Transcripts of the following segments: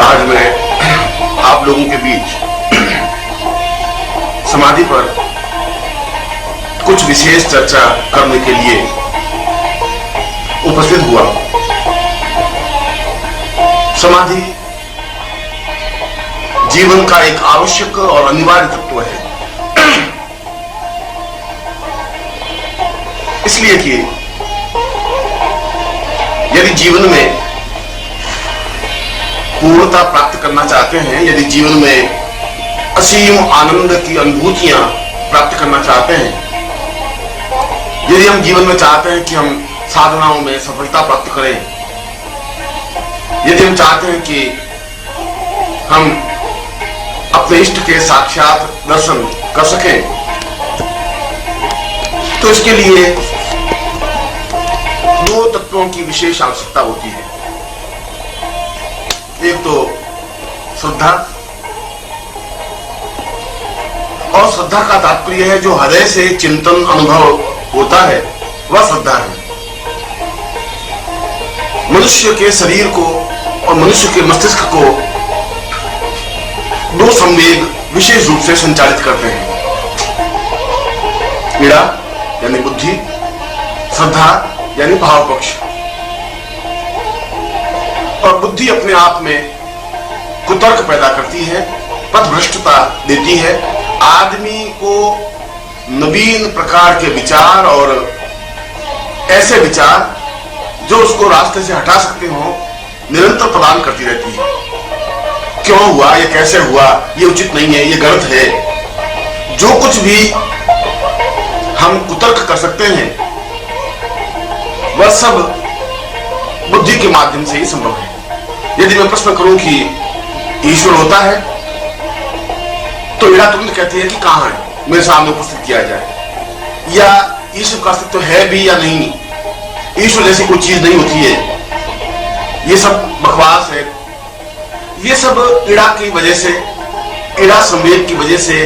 आज मैं आप लोगों के बीच समाधि पर कुछ विशेष चर्चा करने के लिए उपस्थित हुआ। समाधि जीवन का एक आवश्यक और अनिवार्य तत्व है, इसलिए कि यदि जीवन में पूर्णता प्राप्त करना चाहते हैं, यदि जीवन में असीम आनंद की अनुभूतियां प्राप्त करना चाहते हैं, यदि हम जीवन में चाहते हैं कि हम साधनाओं में सफलता प्राप्त करें, यदि हम चाहते हैं कि हम अपने इष्ट के साक्षात दर्शन कर सकें, तो इसके लिए दो तत्वों की विशेष आवश्यकता होती है। एक तो श्रद्धा, और श्रद्धा का तात्पर्य है जो हृदय से चिंतन अनुभव होता है, वह श्रद्धा है। मनुष्य के शरीर को और मनुष्य के मस्तिष्क को दो संवेग विशेष रूप से संचालित करते हैं। पीड़ा यानी बुद्धि, श्रद्धा यानी भाव पक्ष। और बुद्धि अपने आप में कुतर्क पैदा करती है, पथभ्रष्टता देती है, आदमी को नवीन प्रकार के विचार और ऐसे विचार जो उसको रास्ते से हटा सकते हो निरंतर प्रदान करती रहती है। क्यों हुआ, ये कैसे हुआ, ये उचित नहीं है, ये गलत है, जो कुछ भी हम कुतर्क कर सकते हैं वह सब बुद्धि के माध्यम से ही संभव है। यदि मैं प्रश्न करूं कि ईश्वर होता है, तो ईड़ा तुरंत कहती है कि कहां है, मेरे सामने उपस्थित किया जाए। या ईश्वर का अस्तित्व है भी या नहीं, ईश्वर जैसी कोई चीज नहीं होती है, ये सब बकवास है। ये सब ईड़ा की वजह से, ईड़ा संवेग की वजह से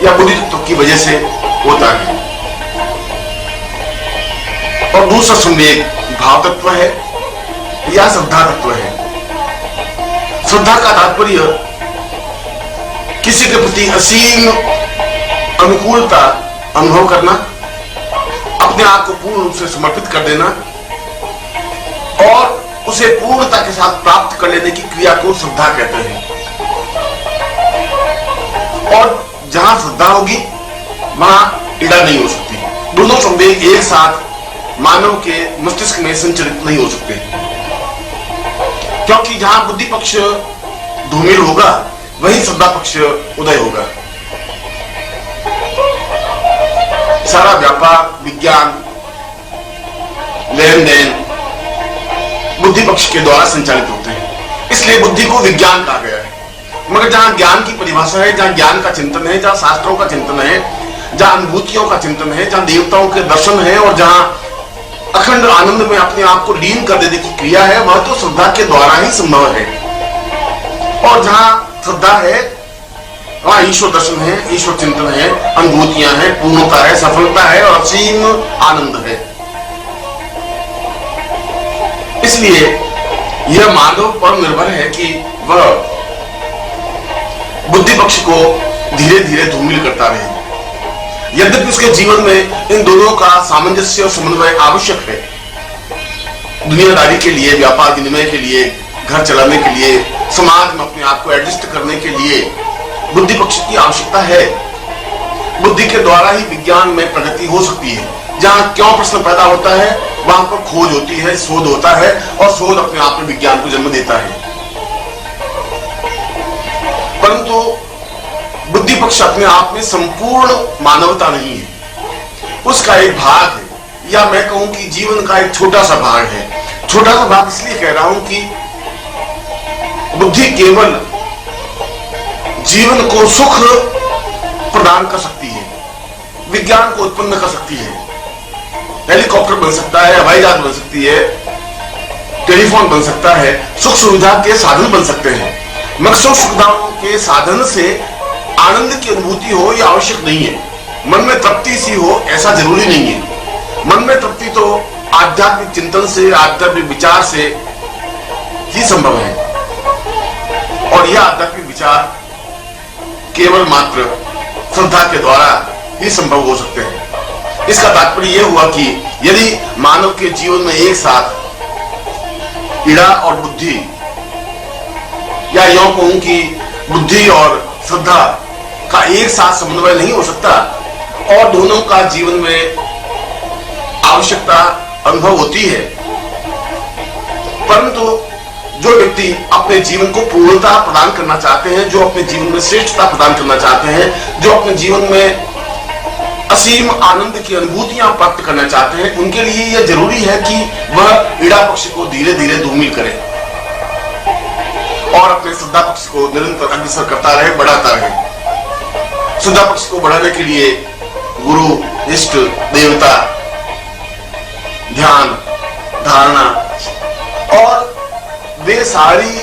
या बुद्धि तत्व की वजह से होता है। और दूसरा संवेग भाव तत्व है या श्रद्धा तत्व है। श्रद्धा का तात्पर्य किसी के प्रति असीम अनुकूलता अनुभव करना, अपने आप को पूर्ण रूप से समर्पित कर देना और उसे पूर्णता के साथ प्राप्त कर लेने की क्रिया को श्रद्धा कहते हैं। और जहां श्रद्धा होगी वहां ईड़ा नहीं हो सकती। दोनों संवेग एक साथ मानव के मस्तिष्क में संचरित नहीं हो सकते, क्योंकि जहां बुद्धि पक्ष धूमिल होगा वहीं श्रद्धा पक्ष उदय होगा। सारा व्यापार, विज्ञान, लेन देन बुद्धि पक्ष के द्वारा संचालित होते हैं, इसलिए बुद्धि को विज्ञान कहा गया है। मगर जहां ज्ञान की परिभाषा है, जहां ज्ञान का चिंतन है, जहां शास्त्रों का चिंतन है, जहां अनुभूतियों का चिंतन है, जहां देवताओं के दर्शन है और जहां अखंड आनंद में अपने आप को लीन कर देने की क्रिया है, वह तो श्रद्धा के द्वारा ही संभव है। और जहां श्रद्धा है वहां ईश्वर दर्शन है, ईश्वर चिंतन है, अनुभूतियां हैं, पूर्णता है, सफलता है और असीम आनंद है। इसलिए यह मानव पर निर्भर है कि वह बुद्धि पक्ष को धीरे धीरे धूमिल करता रहे। यद्यपि उसके जीवन में इन दोनों का सामंजस्य और समन्वय आवश्यक है। दुनियादारी के लिए, व्यापार विनिमय के लिए, घर चलाने के लिए, समाज में अपने आप को एडजस्ट करने के लिए बुद्धि पक्ष की आवश्यकता है। बुद्धि के द्वारा ही विज्ञान में प्रगति हो सकती है। जहां क्यों प्रश्न पैदा होता है वहां पर खोज होती है, शोध होता है और शोध अपने आप में विज्ञान को जन्म देता है। परंतु बुद्धि पक्ष अपने आप में संपूर्ण मानवता नहीं है, उसका एक भाग है, या मैं कहूं कि जीवन का एक छोटा सा भाग है। छोटा सा भाग इसलिए कह रहा हूं कि बुद्धि केवल जीवन को सुख प्रदान कर सकती है, विज्ञान को उत्पन्न कर सकती है। हेलीकॉप्टर बन सकता है, हवाई जहाज बन सकती है, टेलीफोन बन सकता है, सुख सुविधा के साधन बन सकते हैं। मगर सुख सुविधाओं के साधन से आनंद की अनुभूति हो यह आवश्यक नहीं है। मन में तृप्ति सी हो ऐसा जरूरी नहीं है। मन में तृप्ति तो आध्यात्मिक चिंतन से, आध्यात्मिक विचार से ही संभव है। और और यह आध्यात्मिक विचार केवल मात्र श्रद्धा के द्वारा ही संभव हो सकते हैं। इसका तात्पर्य यह हुआ कि यदि मानव के जीवन में एक साथ इड़ा और बुद्धि, या यूं कहूं कि बुद्धि और श्रद्धा का एक साथ समन्वय नहीं हो सकता और दोनों का जीवन में आवश्यकता अनुभव होती है, परंतु जो व्यक्ति अपने जीवन को पूर्णता प्रदान करना चाहते हैं, जो अपने जीवन में श्रेष्ठता प्रदान करना चाहते हैं, जो अपने जीवन में असीम आनंद की अनुभूतियां प्राप्त करना चाहते हैं, उनके लिए यह जरूरी है कि वह इड़ा पक्ष को धीरे धीरे धूमिल करे और अपने श्रद्धा पक्ष को निरंतर अग्रसर करता रहे, बढ़ाता रहे। श्रद्धा पक्ष को बढ़ाने के लिए गुरु, इष्ट देवता, ध्यान, धारणा और वे सारी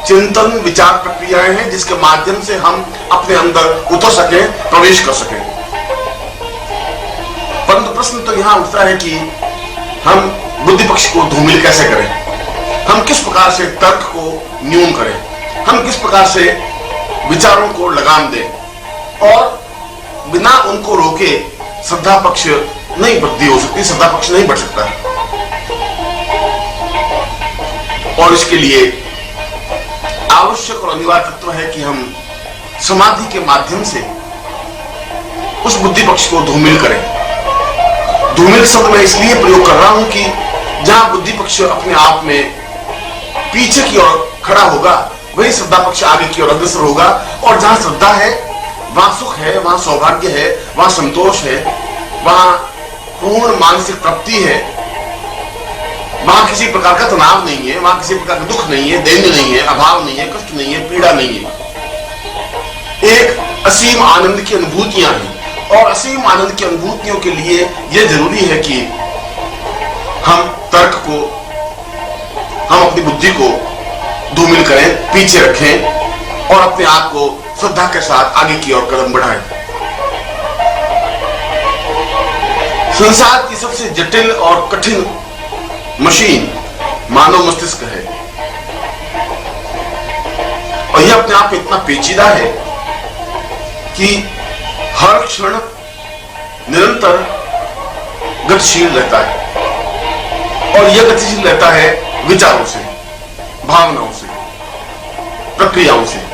चिंतन विचार प्रक्रियाएं हैं जिसके माध्यम से हम अपने अंदर उतर सके, प्रवेश कर सके। परंतु प्रश्न तो यहां उठता है कि हम बुद्धि पक्ष को धूमिल कैसे करें, हम किस प्रकार से तर्क को न्यून करें, हम किस प्रकार से विचारों को लगाम दें और बिना उनको रोके श्रद्धा पक्ष नहीं वृद्धि हो सकती, श्रद्धा पक्ष नहीं बढ़ सकता। और इसके लिए आवश्यक और अनिवार्य तत्व है कि हम समाधि के माध्यम से उस बुद्धि पक्ष को धूमिल करें। धूमिल शब्द मैं इसलिए प्रयोग कर रहा हूं कि जहां बुद्धि पक्ष अपने आप में पीछे की ओर खड़ा होगा, वही श्रद्धा पक्ष आगे की ओर अग्रसर होगा। और जहां श्रद्धा है वहां सुख है, वहां सौभाग्य है, वहां संतोष है, वहां पूर्ण मानसिक तृप्ति है, वहां किसी प्रकार का तनाव नहीं है, वहां किसी प्रकार का दुख नहीं है, दैन्य नहीं है, अभाव नहीं है, कष्ट नहीं है, पीड़ा नहीं है। एक असीम आनंद की अनुभूतियां हैं और असीम आनंद की अनुभूतियों के लिए यह जरूरी है कि हम तर्क को, हम अपनी बुद्धि को धूमिल करें, पीछे रखें और अपने आप को श्रद्धा के साथ आगे की ओर कदम बढ़ाएं। संसार की सबसे जटिल और कठिन मशीन मानव मस्तिष्क है और यह अपने आप में इतना पेचीदा है कि हर क्षण निरंतर गतिशील रहता है और यह गतिशील रहता है विचारों से, भावनाओं से, प्रक्रियाओं से।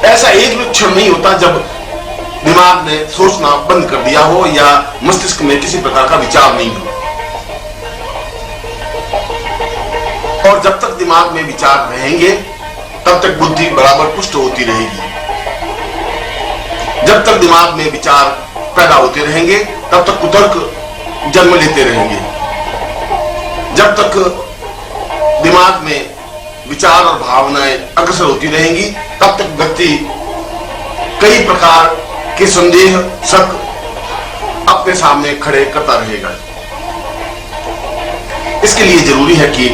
ऐसा एक भी क्षण नहीं होता जब दिमाग ने सोचना बंद कर दिया हो या मस्तिष्क में किसी प्रकार का विचार नहीं हो। और जब तक दिमाग में विचार रहेंगे तब तक बुद्धि बराबर पुष्ट होती रहेगी। जब तक दिमाग में विचार पैदा होते रहेंगे तब तक कुतर्क जन्म लेते रहेंगे। जब तक दिमाग में विचार और भावनाएं अग्रसर होती रहेंगी तब तक व्यक्ति कई प्रकार के संदेह, शक अपने सामने खड़े करता रहेगा। इसके लिए जरूरी है कि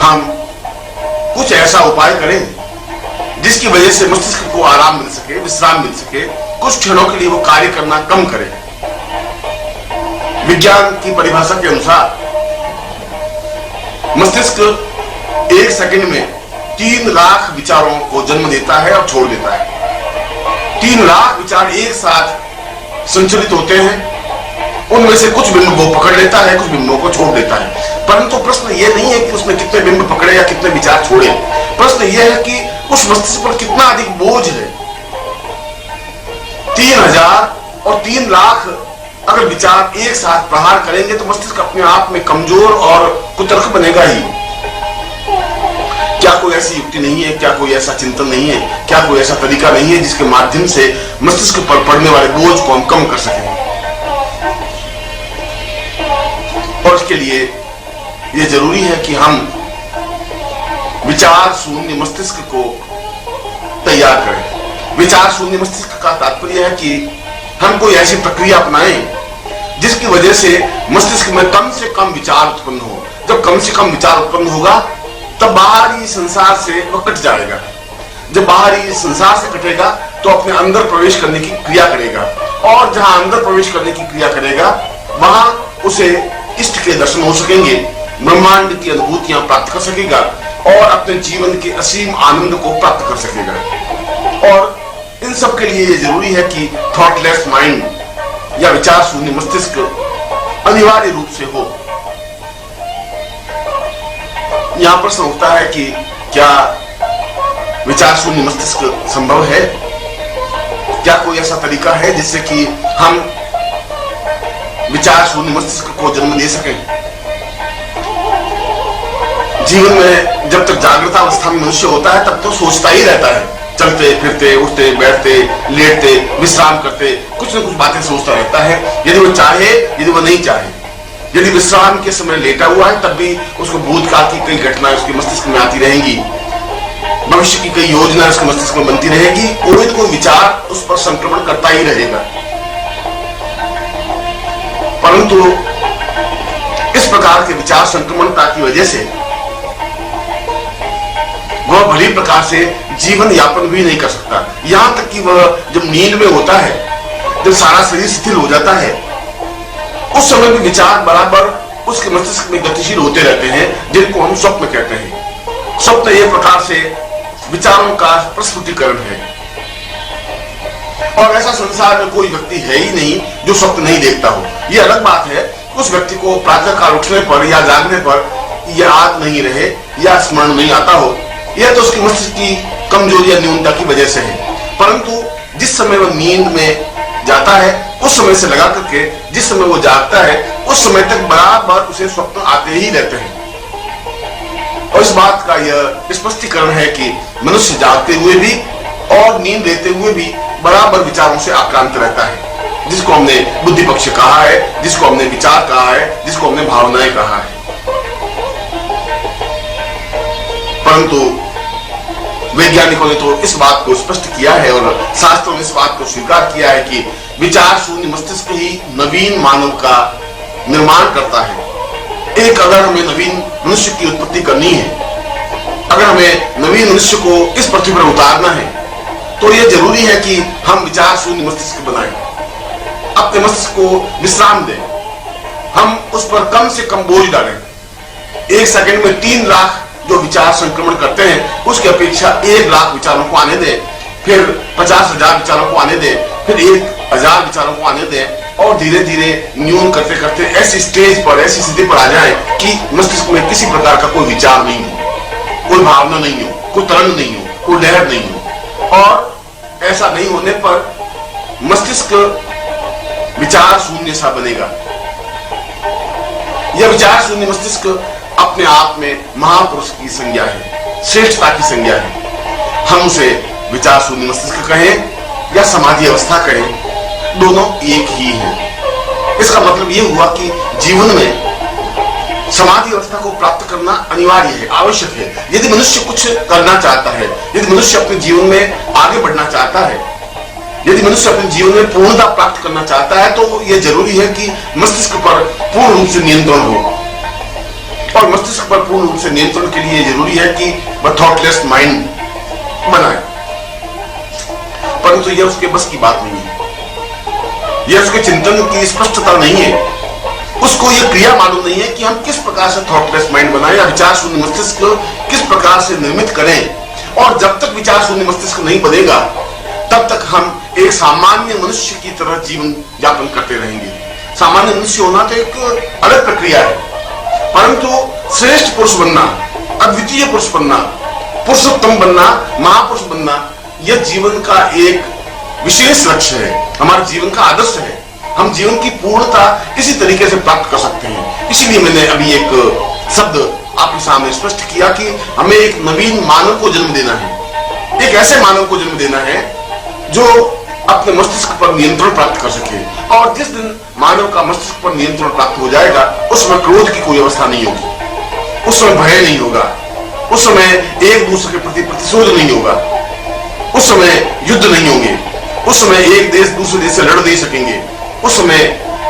हम कुछ ऐसा उपाय करें जिसकी वजह से मस्तिष्क को आराम मिल सके, विश्राम मिल सके, कुछ क्षणों के लिए वो कार्य करना कम करे। विज्ञान की परिभाषा के अनुसार मस्तिष्क एक सेकंड में 3 लाख विचारों को जन्म देता है और छोड़ देता है। 3 लाख विचार एक साथ संचलित होते हैं, उनमें से कुछ बिंब वो पकड़ लेता है, कुछ बिंबों को छोड़ देता है। परंतु प्रश्न ये नहीं है कि उसने कितने बिंब पकड़े या कितने विचार छोड़े, प्रश्न यह है कि उस मस्तिष्क पर कितना अधिक बोझ है। 3000 और 3 लाख अगर विचार एक साथ प्रहार करेंगे तो मस्तिष्क अपने आप में कमजोर और कुतर्क बनेगा ही। क्या कोई ऐसी युक्ति नहीं है, क्या कोई ऐसा चिंतन नहीं है, क्या कोई ऐसा तरीका नहीं है जिसके माध्यम से मस्तिष्क पर पड़ने वाले बोझ को हम कम कर सकें? और इसके लिए यह जरूरी है कि हम विचार शून्य मस्तिष्क को तैयार करें। विचार शून्य मस्तिष्क का तात्पर्य है कि हम कोई ऐसी प्रक्रिया अपनाएं जिसकी वजह से मस्तिष्क में कम से कम विचार उत्पन्न हो। जब कम से कम विचार उत्पन्न होगा तब बाहरी संसार से वह कट जाएगा। जब बाहरी संसार से कटेगा तो अपने अंदर प्रवेश करने की क्रिया करेगा और जहां अंदर प्रवेश करने की क्रिया करेगा वहां उसे इष्ट के दर्शन हो सकेंगे, ब्रह्मांड की अनुभूतियां प्राप्त कर सकेगा और अपने जीवन के असीम आनंद को प्राप्त कर सकेगा। और इन सब के लिए ये जरूरी है कि थॉटलेस माइंड या विचार शून्य मस्तिष्क अनिवार्य रूप से हो। यहां प्रश्न उठता है कि क्या विचार शून्य मस्तिष्क संभव है? क्या कोई ऐसा तरीका है जिससे कि हम विचार शून्य मस्तिष्क को जन्म दे सकें? जीवन में जब तक जागृत अवस्था में मनुष्य होता है तब तो सोचता ही रहता है, चलते फिरते, उठते बैठते, लेटते, विश्राम करते, कुछ न कुछ बातें सोचता रहता है। यदि वो चाहे, यदि वो नहीं चाहे, यदि विश्राम के समय लेटा हुआ है तब भी उसको भूतकाल की कई घटनाएं उसके मस्तिष्क में आती रहेंगी, भविष्य की कई योजनाएं उसके मस्तिष्क में बनती रहेगी, कोई न कोई विचार उस पर संक्रमण करता ही रहेगा। परंतु इस प्रकार के विचार संक्रमणता की वजह से वह भली प्रकार से जीवन यापन भी नहीं कर सकता। यहां तक कि वह जब नींद में होता है, जब सारा शरीर शिथिल हो जाता है, उस समय भी विचार बराबर उसके मस्तिष्क में गतिशील होते रहते हैं, जिनको हम स्वप्न कहते हैं। स्वप्न एक प्रकार से विचारों का प्रस्फुटीकरण है। और ऐसा संसार में कोई व्यक्ति है ही नहीं जो स्वप्न नहीं देखता हो। यह अलग बात है उस व्यक्ति को प्रातःकाल उठने पर या जागने पर याद नहीं रहे या स्मरण नहीं आता हो, यह तो उसकी मस्तिष्क की कमजोरी या न्यूनता की वजह से है। परंतु जिस समय वह नींद में जाता है उस समय से लगा करके जिस समय वो जागता है उस समय तक बराबर उसे स्वप्न आते ही रहते हैं। और इस बात का यह स्पष्टीकरण है कि मनुष्य जागते हुए भी और नींद लेते हुए भी बराबर विचारों से आक्रांत रहता है, जिसको हमने बुद्धि पक्ष कहा है, जिसको हमने विचार कहा है, जिसको हमने भावनाएं कहा है। परंतु वैज्ञानिकों ने तो इस बात को स्पष्ट किया है और शास्त्रों ने इस बात को स्वीकार किया है कि विचार शून्य मस्तिष्क ही नवीन मानव का निर्माण करता है। एक अगर हमें नवीन मनुष्य की उत्पत्ति करनी है, अगर हमें नवीन मनुष्य को इस पृथ्वी पर उतारना है, तो यह जरूरी है कि हम विचार शून्य मस्तिष्क बनाएं, अपने मस्तिष्क को विश्राम दें, हम उस पर कम से कम बोझ डालें। एक सेकंड में 3 लाख जो विचार संक्रमण करते हैं उसकी अपेक्षा 1 लाख विचारों को आने दें, फिर 50,000 विचारों को आने दें, फिर 1,000 विचारों को आने दें, और धीरे धीरे न्यून करते करते ऐसी स्टेज पर, ऐसी स्थिति पर आ जाए कि मस्तिष्क में किसी प्रकार का कोई विचार नहीं हो, कोई भावना नहीं हो, कोई तरंग नहीं हो, कोई लहर नहीं हो। और ऐसा नहीं होने पर मस्तिष्क विचार शून्य सा बनेगा। यह विचार शून्य मस्तिष्क अपने आप में महापुरुष की संज्ञा है, श्रेष्ठता की संज्ञा है। हम उसे विचार शून्य मस्तिष्क कहें या समाधि अवस्था कहें, दोनों एक ही है। इसका मतलब यह हुआ कि जीवन में समाधि अवस्था को प्राप्त करना अनिवार्य है, आवश्यक है। यदि मनुष्य कुछ करना चाहता है, यदि मनुष्य अपने जीवन में आगे बढ़ना चाहता है, यदि मनुष्य अपने जीवन में पूर्णता प्राप्त करना चाहता है, तो यह जरूरी है कि मस्तिष्क पर पूर्ण रूप से नियंत्रण हो। और मस्तिष्क पर पूर्ण रूप से नियंत्रण के लिए जरूरी है कि वह थॉटलेस माइंड बनाए। परंतु यह उसके बस की बात नहीं है, यह उसके चिंतन की स्पष्टता नहीं है, उसको यह क्रिया मालूम नहीं है कि हम किस प्रकार से थॉटलेस माइंड बनाएं या विचार शून्य मस्तिष्क किस प्रकार से निर्मित करें। और जब तक विचार शून्य मस्तिष्क नहीं बनेगा तब तक हम एक सामान्य मनुष्य की तरह जीवन यापन करते रहेंगे। सामान्य मनुष्य होना तो एक अलग प्रक्रिया है, परंतु श्रेष्ठ पुरुष बनना, अद्वितीय पुरुष बनना, पुरुषोत्तम बनना, महापुरुष बनना, यह जीवन का एक विशेष लक्ष्य है, हमारे जीवन का आदर्श है। हम जीवन की पूर्णता इसी तरीके से प्राप्त कर सकते हैं। इसलिए मैंने अभी एक शब्द आपके सामने स्पष्ट किया कि हमें एक नवीन मानव को जन्म देना है, एक ऐसे मानव को जन्म देना है जो अपने मस्तिष्क पर नियंत्रण प्राप्त कर सके। और जिस दिन मानव का मस्तिष्क पर नियंत्रण प्राप्त हो जाएगा उस समय क्रोध की कोई अवस्था नहीं होगी, उस समय भय नहीं होगा, उस समय एक दूसरे के प्रति प्रतिशोध नहीं होगा, उस समय युद्ध नहीं होंगे, उस समय एक देश दूसरे देश से लड़ नहीं सकेंगे, उस समय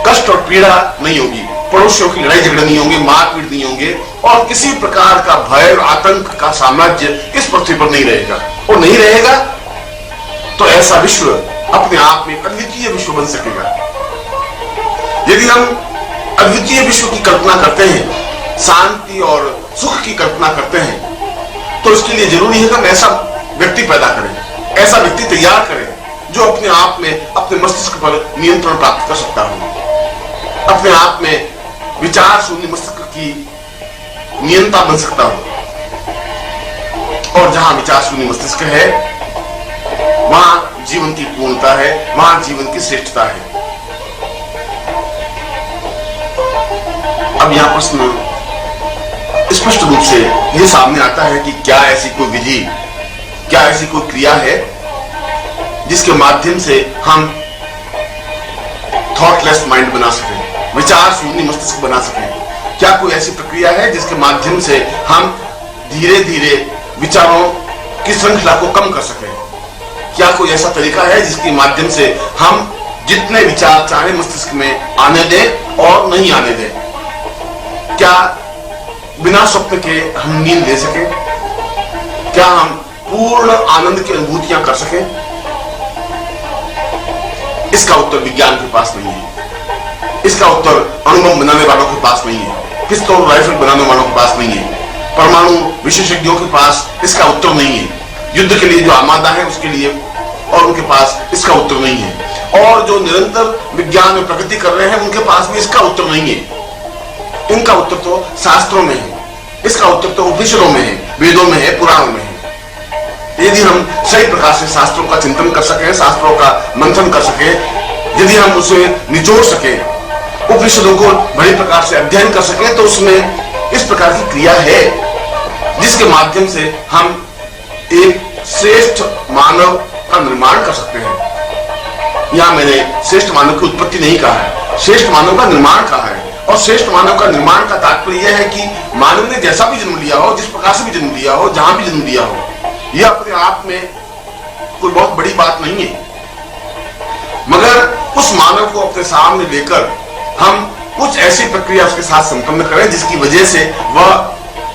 कष्ट और पीड़ा नहीं होगी, पड़ोसियों की लड़ाई झगड़े नहीं होंगे, मारपीट नहीं होंगे, और किसी प्रकार का भय और आतंक का साम्राज्य इस पृथ्वी पर नहीं रहेगा। और नहीं रहेगा तो ऐसा विश्व अपने आप में अद्वितीय विश्व बन सकेगा। यदि हम अद्वितीय विश्व की कल्पना करते हैं, शांति और सुख की कल्पना करते हैं, तो इसके लिए जरूरी है कि हम ऐसा व्यक्ति पैदा करें, ऐसा व्यक्ति तैयार करें जो अपने आप में अपने मस्तिष्क पर नियंत्रण प्राप्त कर सकता हो, अपने आप में विचार शून्य मस्तिष्क की नियंता बन सकता हो। और जहां विचार शून्य मस्तिष्क है वहां जीवन की पूर्णता है, वहां जीवन की श्रेष्ठता है। अब यहां प्रश्न स्पष्ट रूप से यह सामने आता है कि क्या ऐसी कोई विधि, क्या ऐसी कोई क्रिया है जिसके माध्यम से हम थॉटलेस माइंड बना सकें, विचार शून्य मस्तिष्क बना सकें? क्या कोई ऐसी प्रक्रिया है जिसके माध्यम से हम धीरे धीरे विचारों की श्रृंखला को कम कर सकें? क्या कोई ऐसा तरीका है जिसके माध्यम से हम जितने विचार चाहे मस्तिष्क में आने दें और नहीं आने दें? क्या बिना स्वप्न के हम नींद ले सकें? क्या हम पूर्ण आनंद की अनुभूतियां कर सकें? इसका उत्तर विज्ञान के पास नहीं है, इसका उत्तर अणुबम बनाने वालों के पास नहीं है, पिस्तौल राइफल बनाने वालों के पास नहीं है, परमाणु विशेषज्ञों के पास इसका उत्तर नहीं है, युद्ध के लिए जो आमादा है उसके लिए और उनके पास इसका उत्तर नहीं है, और जो निरंतर विज्ञान में प्रगति कर रहे हैं उनके पास भी इसका उत्तर नहीं है। इनका उत्तर तो शास्त्रों में है, इसका उत्तर तो उपनिषदों में है, वेदों में है, पुराणों में है। यदि हम सही प्रकार से शास्त्रों का चिंतन कर सके, शास्त्रों का मंथन कर सके, यदि हम उसे निचोड़ सके, उपनिषदों को बड़े प्रकार से अध्ययन कर सके, तो उसमें इस प्रकार की क्रिया है जिसके माध्यम से हम एक श्रेष्ठ मानव का निर्माण कर सकते हैं। यहां मैंने श्रेष्ठ मानव की उत्पत्ति नहीं कहा है, श्रेष्ठ मानव का निर्माण कहा है। और श्रेष्ठ मानव का निर्माण का तात्पर्य यह है कि मानव ने जैसा भी जन्म लिया हो, जिस प्रकार से भी जन्म लिया हो, जहां भी जन्म लिया हो, यह अपने आप में कोई बहुत बड़ी बात नहीं है, मगर उस मानव को अपने सामने लेकर हम कुछ ऐसी प्रक्रिया उसके साथ संपन्न करें जिसकी वजह से वह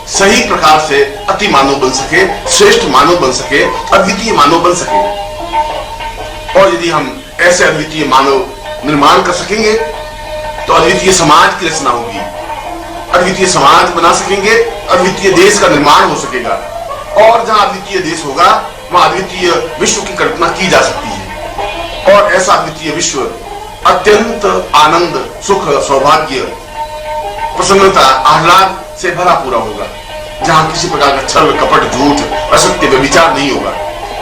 सही प्रकार से अति मानव बन सके, श्रेष्ठ मानव बन सके, अद्वितीय मानव बन सके। और यदि हम ऐसे अद्वितीय मानव निर्माण कर सकेंगे तो अद्वितीय समाज की रचना होगी, अद्वितीय समाज बना सकेंगे, अद्वितीय देश का निर्माण हो सकेगा, और जहां अद्वितीय देश होगा वहां अद्वितीय विश्व की कल्पना की जा सकती है। और ऐसा अद्वितीय विश्व अत्यंत आनंद, सुख, सौभाग्य, प्रसन्नता, आह्लाद से भरा पूरा होगा, जहां किसी प्रकार का छल, कपट, झूठ, असत्य, व्यभिचार नहीं होगा,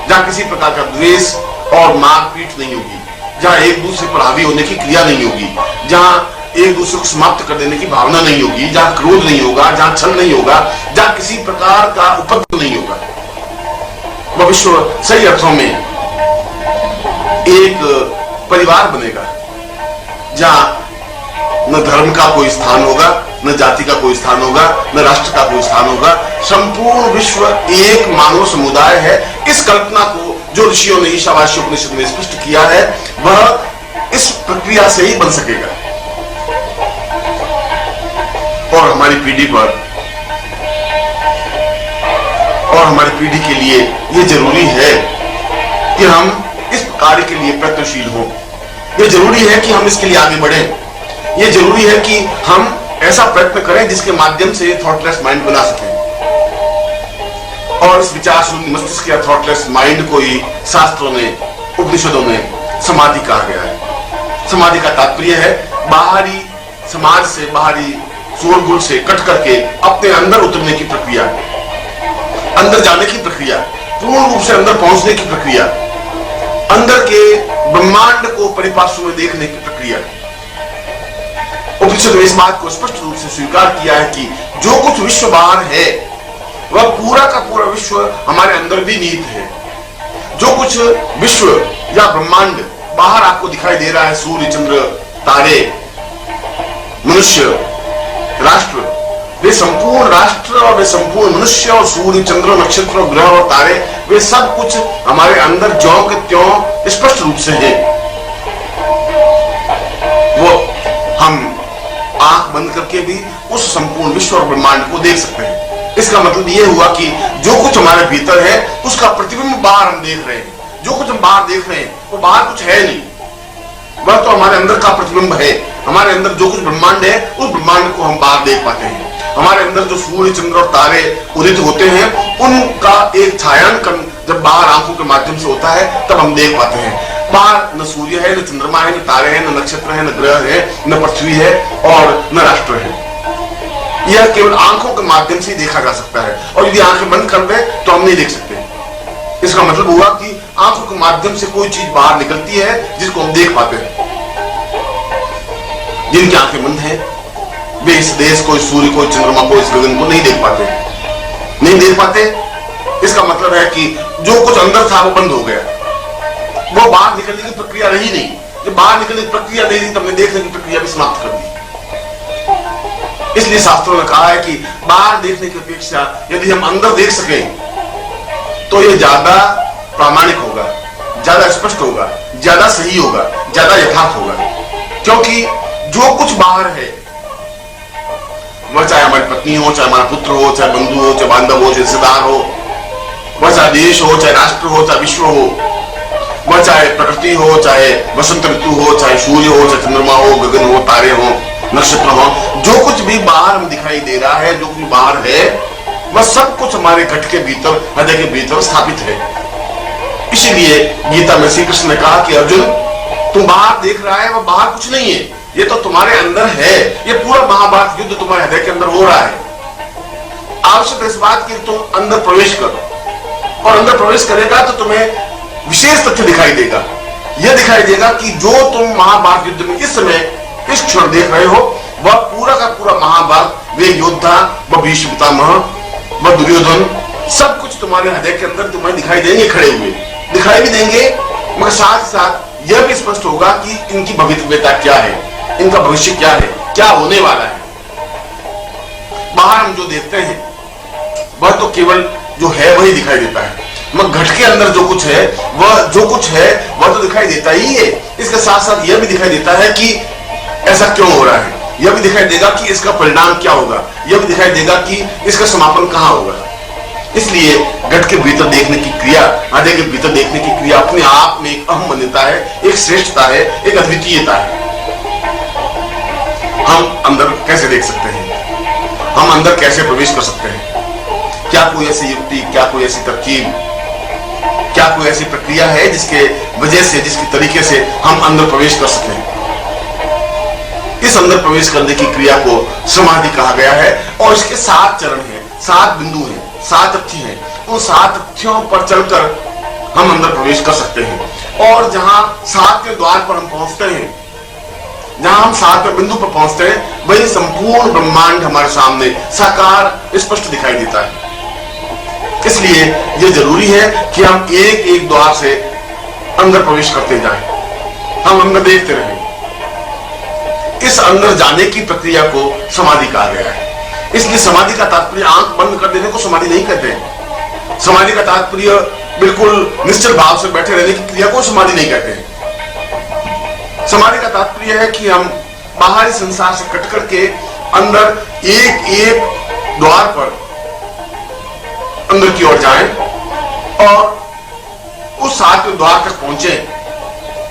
जहां किसी प्रकार का द्वेष और मारपीट नहीं होगी, जहां एक दूसरे पर हावी होने की क्रिया नहीं होगी, जहां एक दूसरे को समाप्त कर देने की भावना नहीं होगी, जहां क्रोध नहीं होगा, जहां छल नहीं होगा, जहां किसी प्रकार का उपद्रव नहीं होगा। वह विश्व सही अर्थों में एक परिवार बनेगा, जहां न धर्म का कोई स्थान होगा, न जाति का कोई स्थान होगा, न राष्ट्र का कोई स्थान होगा। संपूर्ण विश्व एक मानव समुदाय है। इस कल्पना को जो ऋषियों ने ईशावास्य उपनिषद में स्पष्ट किया है, वह इस प्रक्रिया से ही बन सकेगा। और हमारी पीढ़ी पर और हमारी पीढ़ी के लिए यह जरूरी है कि हम इस कार्य के लिए प्रयत्नशील हों। यह जरूरी है कि हम इसके लिए आगे बढ़ें। यह जरूरी है कि हम ऐसा प्रयत्न करें जिसके माध्यम से थॉटलेस माइंड बना सकें। और इस विचार शून्य मस्तिष्क या थॉटलेस माइंड को ही शास्त्रों ने, उपनिषदों में समाधि कहा गया है। समाधि का तात्पर्य है बाहरी समाज से, बाहरी शोरगुल से कट करके अपने अंदर उतरने की प्रक्रिया, अंदर जाने की प्रक्रिया, पूर्ण रूप से अंदर पहुंचने की प्रक्रिया, अंदर के ब्रह्मांड को परिपार्श्व में देखने की प्रक्रिया। उपनिषद ने इस बात को स्पष्ट रूप से स्वीकार किया है कि जो कुछ विश्व बाहर है वह पूरा का पूरा विश्व हमारे अंदर भी निहित है। जो कुछ विश्व या ब्रह्मांड बाहर आपको दिखाई दे रहा है, सूर्य, चंद्र, तारे, मनुष्य, राष्ट्र, वे संपूर्ण राष्ट्र और वे संपूर्ण मनुष्य और सूर्य, चंद्र, नक्षत्र, ग्रह और तारे, वे सब कुछ हमारे अंदर ज्यों के त्यों स्पष्ट रूप से है। वो हम आंख बंद करके भी उस संपूर्ण विश्व और ब्रह्मांड को देख सकते हैं। इसका मतलब यह हुआ कि जो कुछ हमारे भीतर है उसका प्रतिबिंब बाहर हम देख रहे हैं। जो कुछ हम बाहर देख रहे हैं वो बाहर कुछ है नहीं, वह तो हमारे अंदर का प्रतिबिंब है। हमारे अंदर जो कुछ ब्रह्मांड है उस ब्रह्मांड को हम बाहर देख पाते हैं। हमारे अंदर जो सूर्य, चंद्र और तारे उदित होते हैं, उनका एक छायांकन जब बाहर आंखों के माध्यम से होता है तब हम देख पाते हैं। बाहर न सूर्य है, न चंद्रमा है, न तारे हैं, न नक्षत्र है, न ग्रह है, न पृथ्वी है और न राष्ट्र है। यह केवल आंखों के माध्यम से देखा जा सकता है, और यदि आंखें बंद कर दे तो हम नहीं देख सकते। इसका मतलब हुआ कि आंखों के माध्यम से कोई चीज बाहर निकलती है जिसको हम देख पाते हैं। जिनकी आंखें बंद हैं वे इस देश को, इस सूर्य को, इस चंद्रमा को, इस गगन को नहीं देख पाते, नहीं देख पाते। इसका मतलब है कि जो कुछ अंदर था वो बंद हो गया, वो बाहर निकलने की प्रक्रिया रही नहीं। जब बाहर निकलने की प्रक्रिया नहीं रही तब हमने देखने की प्रक्रिया भी समाप्त कर दी। इसलिए शास्त्रों ने कहा है कि बाहर देखने की अपेक्षा यदि हम अंदर देख सकें तो यह ज्यादा प्रामाणिक होगा, ज्यादा स्पष्ट होगा, ज्यादा सही होगा, ज्यादा यथार्थ होगा। क्योंकि जो कुछ बाहर है, वह चाहे हमारी पत्नी हो, चाहे हमारा पुत्र हो, चाहे बंधु हो, चाहे बांधव हो, चाहे रिश्तेदार हो, वह चाहे देश हो, चाहे राष्ट्र हो, चाहे विश्व हो, वह चाहे प्रकृति हो, चाहे वसंत ऋतु हो, चाहे सूर्य हो, चाहे चंद्रमा हो, गगन हो, तारे हो, नक्षत्र हो, जो कुछ भी बाहर हम दिखाई दे रहा है, जो कुछ बाहर है, वह सब कुछ हमारे घट के भीतर, हृदय के भीतर स्थापित है। इसीलिए गीता में श्री कृष्ण ने कहा कि अर्जुन, तुम बाहर देख रहा है, वह बाहर कुछ नहीं है, ये तो तुम्हारे अंदर है। ये पूरा महाभारत युद्ध तुम्हारे हृदय के अंदर हो रहा है। आवश्यक इस बात की तुम अंदर प्रवेश करो, और अंदर प्रवेश करेगा तो तुम्हें विशेष तथ्य दिखाई देगा। यह दिखाई देगा कि जो तुम महाभारत युद्ध में इस समय इस क्षण देख रहे हो, वह पूरा का पूरा महाभारत, वे योद्धा, वह भीष्म पितामह, वह दुर्योधन, सब कुछ तुम्हारे हृदय के अंदर तुम्हें दिखाई देंगे, खड़े हुए दिखाई भी देंगे। मगर साथ साथ यह भी स्पष्ट होगा कि इनकी भविष्यता क्या है, इनका भविष्य क्या है, क्या होने वाला है। बाहर हम जो देखते हैं वह तो केवल जो है वही दिखाई देता है, मगर घट के अंदर जो कुछ है वह तो दिखाई देता ही है। इसके साथ साथ यह भी दिखाई देता है कि ऐसा क्यों हो रहा है, यह भी दिखाई देगा कि इसका परिणाम क्या होगा, यह भी दिखाई देगा कि इसका समापन कहां होगा। इसलिए घट के भीतर देखने की क्रिया, हृदय के भीतर देखने की क्रिया अपने आप में एक अहम मान्यता है, एक श्रेष्ठता है, एक अद्वितीयता है। हम अंदर कैसे देख सकते हैं, हम अंदर कैसे प्रवेश कर सकते हैं? क्या कोई ऐसी युक्ति, क्या कोई ऐसी तरकीब, क्या कोई ऐसी प्रक्रिया है जिसके वजह से, जिसके तरीके से हम अंदर प्रवेश कर सकें? इस अंदर प्रवेश करने की क्रिया को समाधि कहा गया है, और इसके 7 चरण हैं, 7 बिंदु हैं, 7 तथ्य हैं। उन 7 तथ्यों पर चलकर हम अंदर प्रवेश कर सकते हैं। और जहां 7वें द्वार पर हम पहुंचते हैं, जहां हम 7वें बिंदु पर पहुंचते हैं, वही संपूर्ण ब्रह्मांड हमारे सामने साकार स्पष्ट दिखाई देता है। इसलिए यह जरूरी है कि हम एक एक द्वार से अंदर प्रवेश करते जाएं, हम अंदर देखते रहें। इस अंदर जाने की प्रक्रिया को समाधि कहा गया है। इसलिए समाधि का तात्पर्य आंख बंद कर देने को समाधि नहीं कहते हैं। समाधि का तात्पर्य बिल्कुल निश्चल भाव से बैठे रहने की क्रिया को समाधि नहीं कहते हैं। समाधि का तात्पर्य है कि हम बाहरी संसार से कट करके अंदर एक एक द्वार पर अंदर की ओर जाएं और उस 7वें द्वार तक पहुंचे,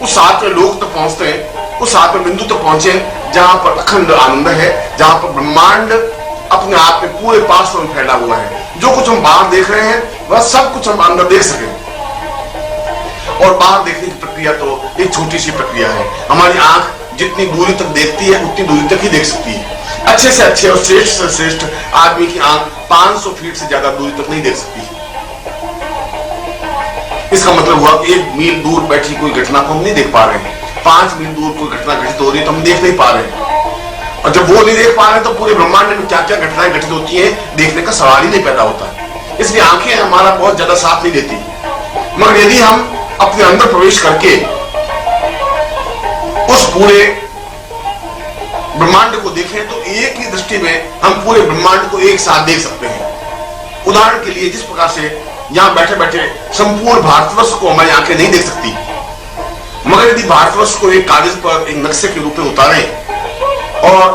उस 7वें लोक तक पहुंचते हैं, उस 7वें बिंदु तक पहुंचे जहां पर अखंड आनंद है, जहां पर ब्रह्मांड अपने आप में पूरे पार्श्व में फैला हुआ है। जो कुछ हम बाहर देख रहे हैं वह सब कुछ हम अंदर देख सकें। और बाहर देखने की प्रक्रिया तो एक छोटी सी प्रक्रिया है। हमारी आंख जितनी दूरी तक देखती है उतनी दूरी तक ही देख सकती है। अच्छे से अच्छे और श्रेष्ठ से श्रेष्ठ आदमी की आंख 500 फीट से ज्यादा दूरी तक नहीं देख सकती। इसका मतलब हुआ कि 1 मील दूर बैठी कोई घटना को हम नहीं देख पा रहे हैं। 5 मील दूर कोई घटना घटित हो रही है तो हम देख नहीं पा रहे हैं। और जब वो नहीं देख पा रहे तो पूरे ब्रह्मांड में क्या क्या घटनाएं घटित होती है देखने का सवाल ही नहीं पैदा होता। इसलिए आंखें हमारा बहुत ज्यादा साथ नहीं देती। मगर यदि हम अपने अंदर प्रवेश करके उस पूरे ब्रह्मांड को देखें तो एक ही दृष्टि में हम पूरे ब्रह्मांड को एक साथ देख सकते हैं। उदाहरण के लिए जिस प्रकार से यहां बैठे बैठे संपूर्ण भारतवर्ष को हमारी आंखें नहीं देख सकती, मगर यदि भारतवर्ष को एक कागज पर एक नक्शे के रूप में उतारें और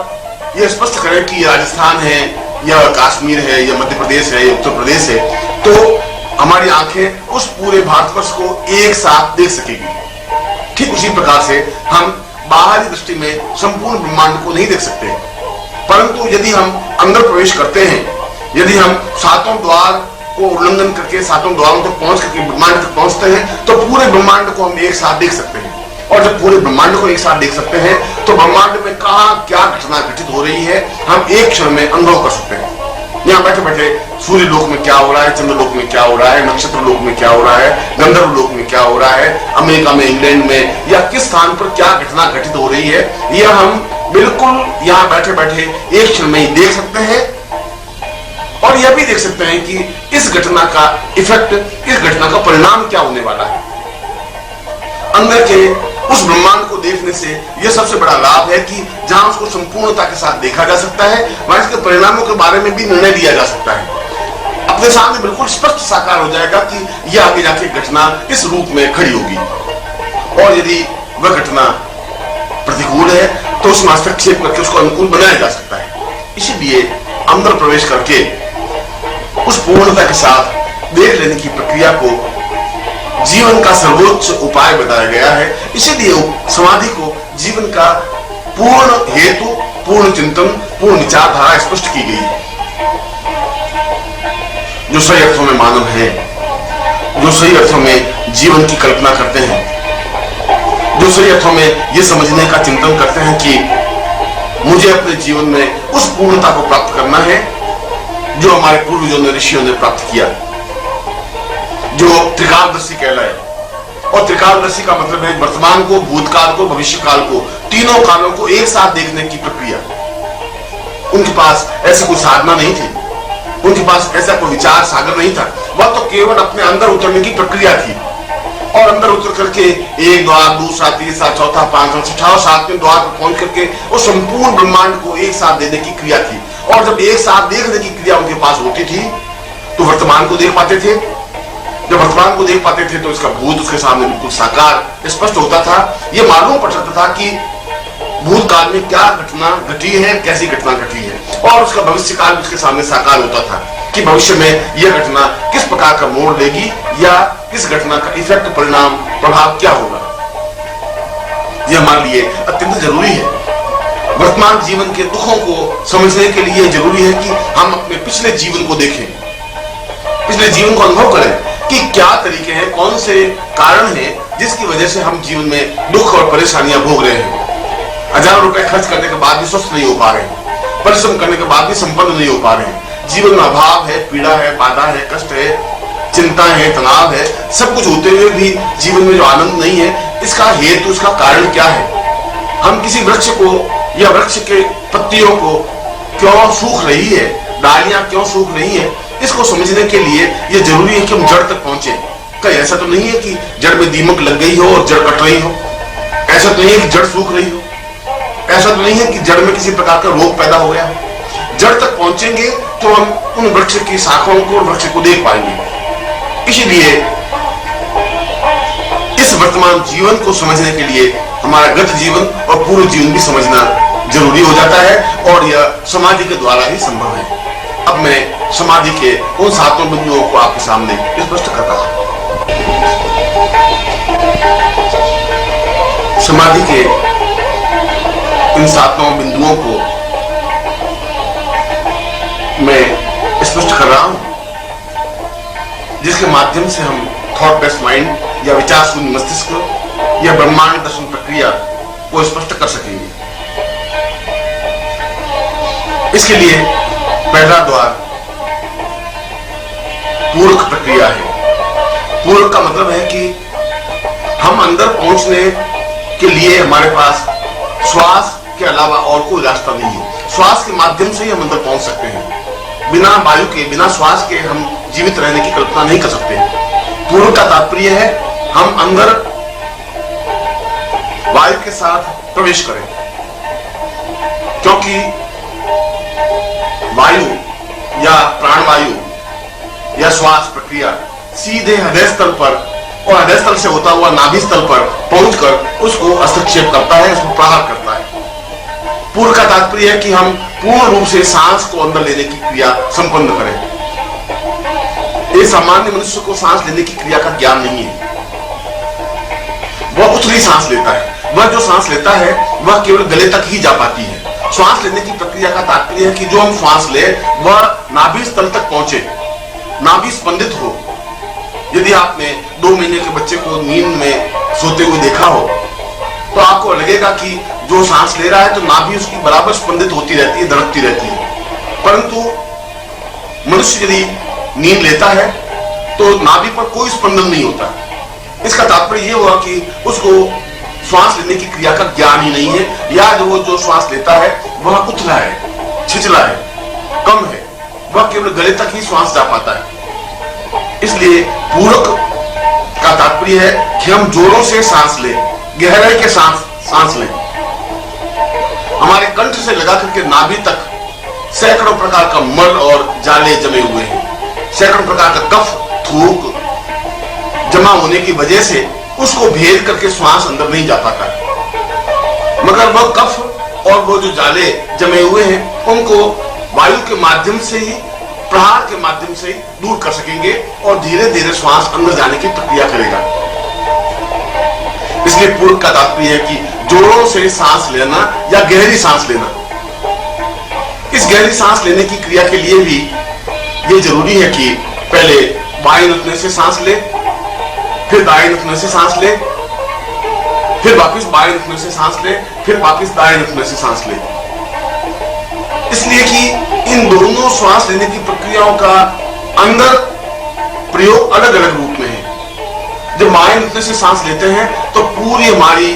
यह स्पष्ट करें कि राजस्थान है या कश्मीर है या मध्य प्रदेश है या उत्तर प्रदेश है, तो हमारी आंखें उस पूरे भारतवर्ष को एक साथ देख सकेगी। ठीक उसी प्रकार से हम बाहरी दृष्टि में संपूर्ण ब्रह्मांड को नहीं देख सकते। परंतु यदि हम अंदर प्रवेश करते हैं, यदि हम सातों द्वार को उल्लंघन करके सातों द्वारों तक पहुंच करके ब्रह्मांड तक पहुंचते हैं, तो पूरे ब्रह्मांड को हम एक साथ देख सकते हैं। और जब पूरे ब्रह्मांड को एक साथ देख सकते हैं तो ब्रह्मांड में कहां क्या घटना घटित हो रही है हम एक क्षण में अनुभव कर सकते हैं। यहाँ बैठे बैठे सूर्य लोक में क्या हो रहा है, चंद्र लोक में क्या हो रहा है, नक्षत्र लोक में क्या हो रहा है, गंधर्व लोक में क्या हो रहा है, अमेरिका में, इंग्लैंड में या किस स्थान पर क्या घटना घटित हो रही है, यह हम बिल्कुल यहाँ बैठे बैठे एक क्षण में ही देख सकते हैं। और यह भी देख सकते हैं कि इस घटना का इफेक्ट, इस घटना का परिणाम क्या होने वाला है। अंदर के उस ब्रह्मांड को देखने से यह सबसे बड़ा लाभ है कि जहां उसको संपूर्णता के साथ देखा जा सकता है, वहां इसके परिणामों के बारे में भी निर्णय लिया जा सकता है। अपने सामने बिल्कुल स्पष्ट साकार हो जाएगा कि यह आगे जाके घटना इस रूप में खड़ी होगी। और यदि वह घटना प्रतिकूल है तो उसमें हस्तक्षेप करके उसको अनुकूल बनाया जा सकता है। इसीलिए अंदर प्रवेश करके उस पूर्णता के साथ देख लेने की प्रक्रिया को जीवन का सर्वोच्च उपाय बताया गया है। इसीलिए समाधि को जीवन का पूर्ण हेतु, पूर्ण चिंतन, पूर्ण विचारधारा स्पष्ट की गई है। जो सही अर्थों में मानव है, जो सही अर्थों में जीवन की कल्पना करते हैं, जो सही अर्थों में यह समझने का चिंतन करते हैं कि मुझे अपने जीवन में उस पूर्णता को प्राप्त करना है जो हमारे पूर्वजों ने, ऋषियों ने प्राप्त किया, जो त्रिकालदर्शी कहलाए। और त्रिकालदर्शी का मतलब है वर्तमान को, भूतकाल को, भविष्यकाल को, तीनों कालों को एक साथ देखने की प्रक्रिया। उनके पास ऐसी कोई साधना नहीं थी, उनके पास ऐसा कोई विचार सागर नहीं था, वह तो केवल अपने अंदर उतरने की प्रक्रिया थी। और अंदर उतर करके एक द्वार, दूसरा, तीसरा, चौथा, पांचवा, छठा और सातवें द्वार पर पहुंच करके उस संपूर्ण ब्रह्मांड को एक साथ देने की क्रिया थी। और जब एक साथ देखने की क्रिया उनके पास होती थी तो वर्तमान को देख पाते थे। जब वर्तमान को देख पाते थे तो इसका भूत उसके सामने बिल्कुल साकार स्पष्ट होता था। यह मालूम पड़ सकता था कि भूतकाल में क्या घटना घटी है, कैसी घटना घटी है, और उसका भविष्य काल उसके सामने साकार होता था कि भविष्य में यह घटना किस प्रकार का मोड़ लेगी या इस घटना का इफेक्ट, परिणाम, प्रभाव क्या होगा। यह हमारे लिए अत्यंत जरूरी है। वर्तमान जीवन के दुखों को समझने के लिए जरूरी है कि हम अपने पिछले जीवन को देखें, पिछले जीवन को अनुभव करें कि क्या तरीके हैं, कौन से कारण हैं जिसकी वजह से हम जीवन में दुख और परेशानियां भोग रहे हैं। हजारों रुपए खर्च करने के बाद भी स्वस्थ नहीं हो पा रहे हैं, परिश्रम करने के बाद भी संपन्न नहीं हो पा रहे हैं। जीवन में अभाव है, पीड़ा है, बाधा है, कष्ट है, चिंता है, तनाव है, सब कुछ होते हुए भी जीवन में जो आनंद नहीं है, इसका हेतु, इसका कारण क्या है। हम किसी वृक्ष को या वृक्ष के पत्तियों को क्यों सूख रही है, डालियां क्यों सूख रही है, इसको समझने के लिए यह जरूरी है कि हम जड़ तक पहुंचे। कहीं ऐसा तो नहीं है कि जड़ में दीमक लग गई हो और जड़ कट रही हो, ऐसा तो नहीं है कि जड़ सूख रही हो, ऐसा तो नहीं है कि जड़ में किसी प्रकार का रोग पैदा हो गया हो। जड़ तक पहुंचेंगे तो हम उन वृक्ष की शाखाओं को और वृक्ष को देख पाएंगे। इसीलिए इस वर्तमान जीवन को समझने के लिए हमारा गत जीवन और पूर्व जीवन भी समझना जरूरी हो जाता है, और यह समाधि के द्वारा ही संभव है। अब मैं समाधि के उन सातों बिंदुओं को आपके सामने स्पष्ट कर रहा हूं। समाधि के इन सातों बिंदुओं को मैं स्पष्ट कर रहा हूं, जिसके माध्यम से हम थॉट बेस्ड माइंड या विचार शून्य मस्तिष्क या ब्रह्मांड दर्शन प्रक्रिया को स्पष्ट कर सकेंगे। इसके लिए पहला द्वार पूरक प्रक्रिया है। पूरक का मतलब है कि हम अंदर पहुंचने के लिए हमारे पास श्वास के अलावा और कोई रास्ता नहीं है। श्वास के माध्यम से ही हम अंदर पहुंच सकते हैं। बिना वायु के, बिना श्वास के हम जीवित रहने की कल्पना नहीं कर सकते। पूरक का तात्पर्य है हम अंदर वायु के साथ प्रवेश करें, क्योंकि वायु या प्राणवायु या श्वास प्रक्रिया सीधे हृदय स्थल पर और हृदय स्थल से होता हुआ नाभि स्थल पर पहुंचकर उसको हस्तक्षेप करता है, उसको प्रहार करता है। पूर्ण का तात्पर्य है कि हम पूर्ण रूप से सांस को अंदर लेने की क्रिया संपन्न करें। ये सामान्य मनुष्य को सांस लेने की क्रिया का ज्ञान नहीं है। वह उथली सांस लेता है, वह जो सांस लेता है वह केवल गले तक ही जा पाती है, श्वास लेने की प्रक्रिया का तात्पर्य है कि जो हम श्वास ले वह नाभि स्थल तक पहुंचे, नाभि स्पंदित हो। यदि आपने 2 महीने के बच्चे को नींद में सोते हुए देखा हो तो आपको लगेगा कि जो सांस ले रहा है तो नाभि उसकी बराबर स्पंदित होती रहती है, धड़कती रहती है। परंतु मनुष्य यदि नींद लेता है तो नाभि पर कोई स्पंदन नहीं होता। इसका तात्पर्य यह हुआ कि उसको श्वास लेने की क्रिया का ज्ञान ही नहीं है, या जो श्वास लेता है वह उथला है, छिचला है, कम है, वह केवल गले तक ही श्वास जा पाता है। इसलिए पूरक का तात्पर्य है कि हम जोरों से सांस लें, गहराई के सांस लें। हमारे कंठ से लगा करके नाभि तक सैकड़ों प्रकार का मल और जाले जमे हुए हैं। सैकड़ों प्रकार का कफ, थूक जमा होने की वजह से उसको भेद करके श्वास अंदर नहीं जा पाता, मगर वह कफ और वो जो जाले जमे हुए हैं उनको वायु के माध्यम से ही, प्रहार के माध्यम से ही दूर कर सकेंगे और धीरे धीरे श्वास अंदर जाने की प्रक्रिया करेगा। इसलिए पूरक का तात्पर्य है कि जोरों से सांस लेना या गहरी सांस लेना। इस गहरी सांस लेने की क्रिया के लिए भी ये जरूरी है कि पहले बाएं नथुने से सांस ले, फिर दाएं नथुने से सांस ले, फिर वापस बाएं नथुने से सांस ले, फिर वापस दाएं नथुने से सांस ले। इसलिए कि इन दोनों श्वास लेने की प्रक्रियाओं का अंदर प्रयोग अलग अलग रूप में है। जब बाएं नथुने से सांस लेते हैं तो पूरी हमारी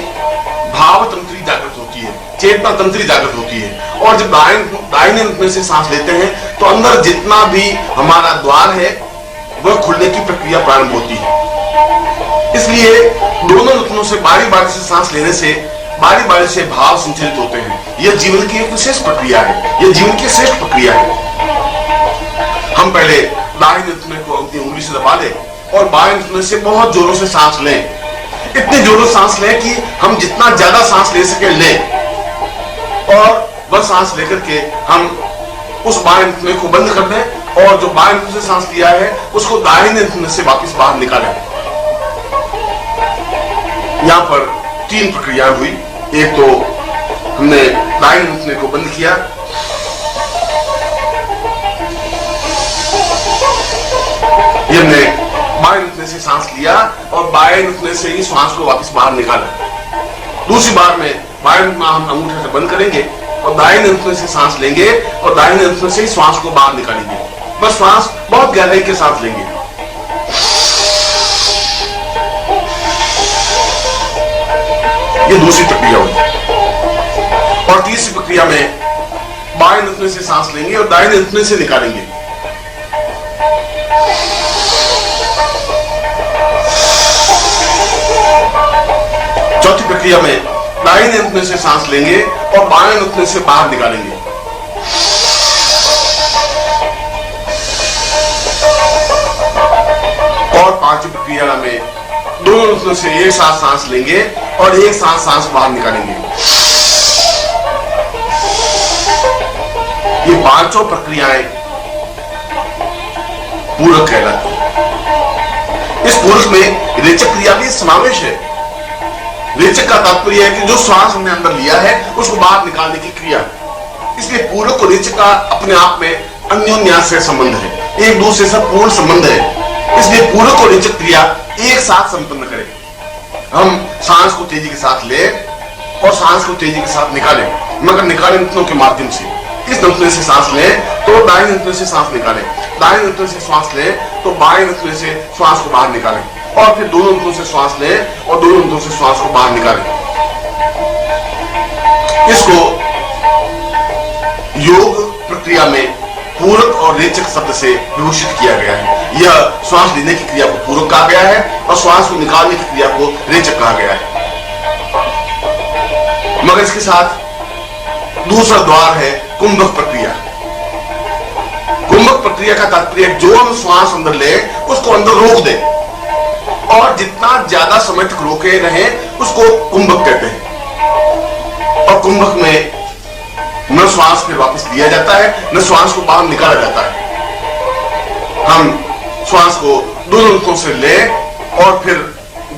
भाव तंत्री जागृत होती है, चेतना तंत्री जागृत होती है। और जब दाहिने नथुने से सांस लेते हैं तो अंदर जितना भी हमारा द्वार है वह खुलने की प्रक्रिया प्रारंभ होती है। इसलिए दोनों नथुनों से बारी बारी से सांस लेने से बारी बारी से भाव संचलित होते हैं। यह जीवन की एक विशेष प्रक्रिया है, यह जीवन की श्रेष्ठ प्रक्रिया है। हम पहले दाहिने नथुने को अपनी उंगली से दबा लें और बाएं नथुने से बहुत जोरों से सांस लें। इतने जोरों से सांस लें कि हम जितना ज्यादा सांस ले सके लें, और वह सांस लेकर के हम उस बाएं नथुने को बंद कर दें और जो बाएं नथुने से सांस लिया है उसको दाहिने नथुने से वापस बाहर निकालें। यहां पर 3 प्रक्रिया हुई। एक तो हमने दाहिने नथुने को बंद किया, ये हमने बाएं नथुने से सांस लिया और बाएं नथुने से ही श्वास को वापस बाहर निकाला। दूसरी बार में बाएं नथुना हम अंगूठे से बंद करेंगे और दाहिने नथुने से सांस लेंगे और दाहिने नथुने से ही श्वास को बाहर निकालेंगे। बस श्वास बहुत गहराई के साथ लेंगे। ये दूसरी प्रक्रिया हुई। और तीसरी प्रक्रिया में बाएं नथुने से सांस लेंगे और दाहिने नथुने से निकालेंगे। चौथी प्रक्रिया में दाहिने नथुने से सांस लेंगे और बाएं नथुने से बाहर निकालेंगे। और पांचवी प्रक्रिया में दोनों नथुनों से एक साथ सांस लेंगे और एक साथ सांस बाहर निकालेंगे। ये पांचों प्रक्रियाएं पूरक कहलाती हैं। इस पूरक में रेचक क्रिया भी समावेश है। रेचक का तात्पर्य है कि जो श्वास हमने अंदर लिया है उसको बाहर निकालने की क्रिया। इसलिए पूरक और रेचक का अपने आप में अन्योन्याश्रय संबंध है, एक दूसरे से पूर्ण संबंध है। इसलिए पूरक और रेचक क्रिया एक साथ संपन्न करें। हम सांस को तेजी के साथ ले और सांस को तेजी के साथ निकालें, मगर निकालें नथुनों के माध्यम से। इस नथुने से सांस लें तो दाहिने नथुने से सांस निकालें, दाहिने नथुने से श्वास लें तो बाएं नथुने से श्वास को बाहर निकालें, और फिर दोनों नथुनों से श्वास लें और दोनों नथुनों से श्वास को बाहर निकालें। इसको योग प्रक्रिया में पूरक और रेचक शब्द से विभूषित किया गया है। यह श्वास लेने की क्रिया को पूरक कहा गया है और श्वास को निकालने की क्रिया को रेचक कहा गया है। मगर इसके साथ दूसरा द्वार है कुंभक प्रक्रिया। कुंभक प्रक्रिया का तात्पर्य जो हम श्वास अंदर ले उसको अंदर रोक दे, और जितना ज्यादा समय तक रोके रहे उसको कुंभक कहते हैं। और कुंभक में न श्वास फिर वापस लिया जाता है न श्वास को बाहर निकाला जाता है। हम श्वास को दोनों नथुनों से ले और फिर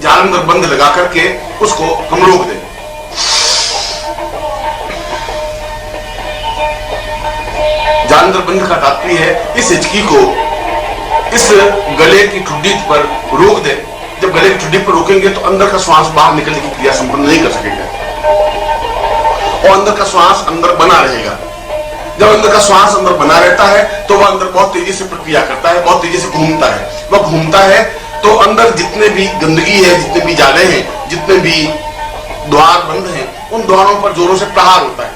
जालंधर बंद लगा करके उसको हम रोक दें। अंदर बंद का तात्पर्य है इस हिचकी को इस गले की ठुड्डी पर रोक दे। जब गले की ठुड्डी पर रोकेंगे तो अंदर का श्वास बाहर निकलने की क्रिया संपन्न नहीं कर सकेगा और अंदर का श्वास अंदर बना रहेगा। जब अंदर का श्वास अंदर बना रहता है तो वह अंदर बहुत तेजी से प्रक्रिया करता है, बहुत तेजी से घूमता है। वह घूमता है तो अंदर जितने भी गंदगी है, जितने भी जाले हैं, जितने भी द्वार बंद हैं, उन द्वारों पर जोरों से प्रहार होता है।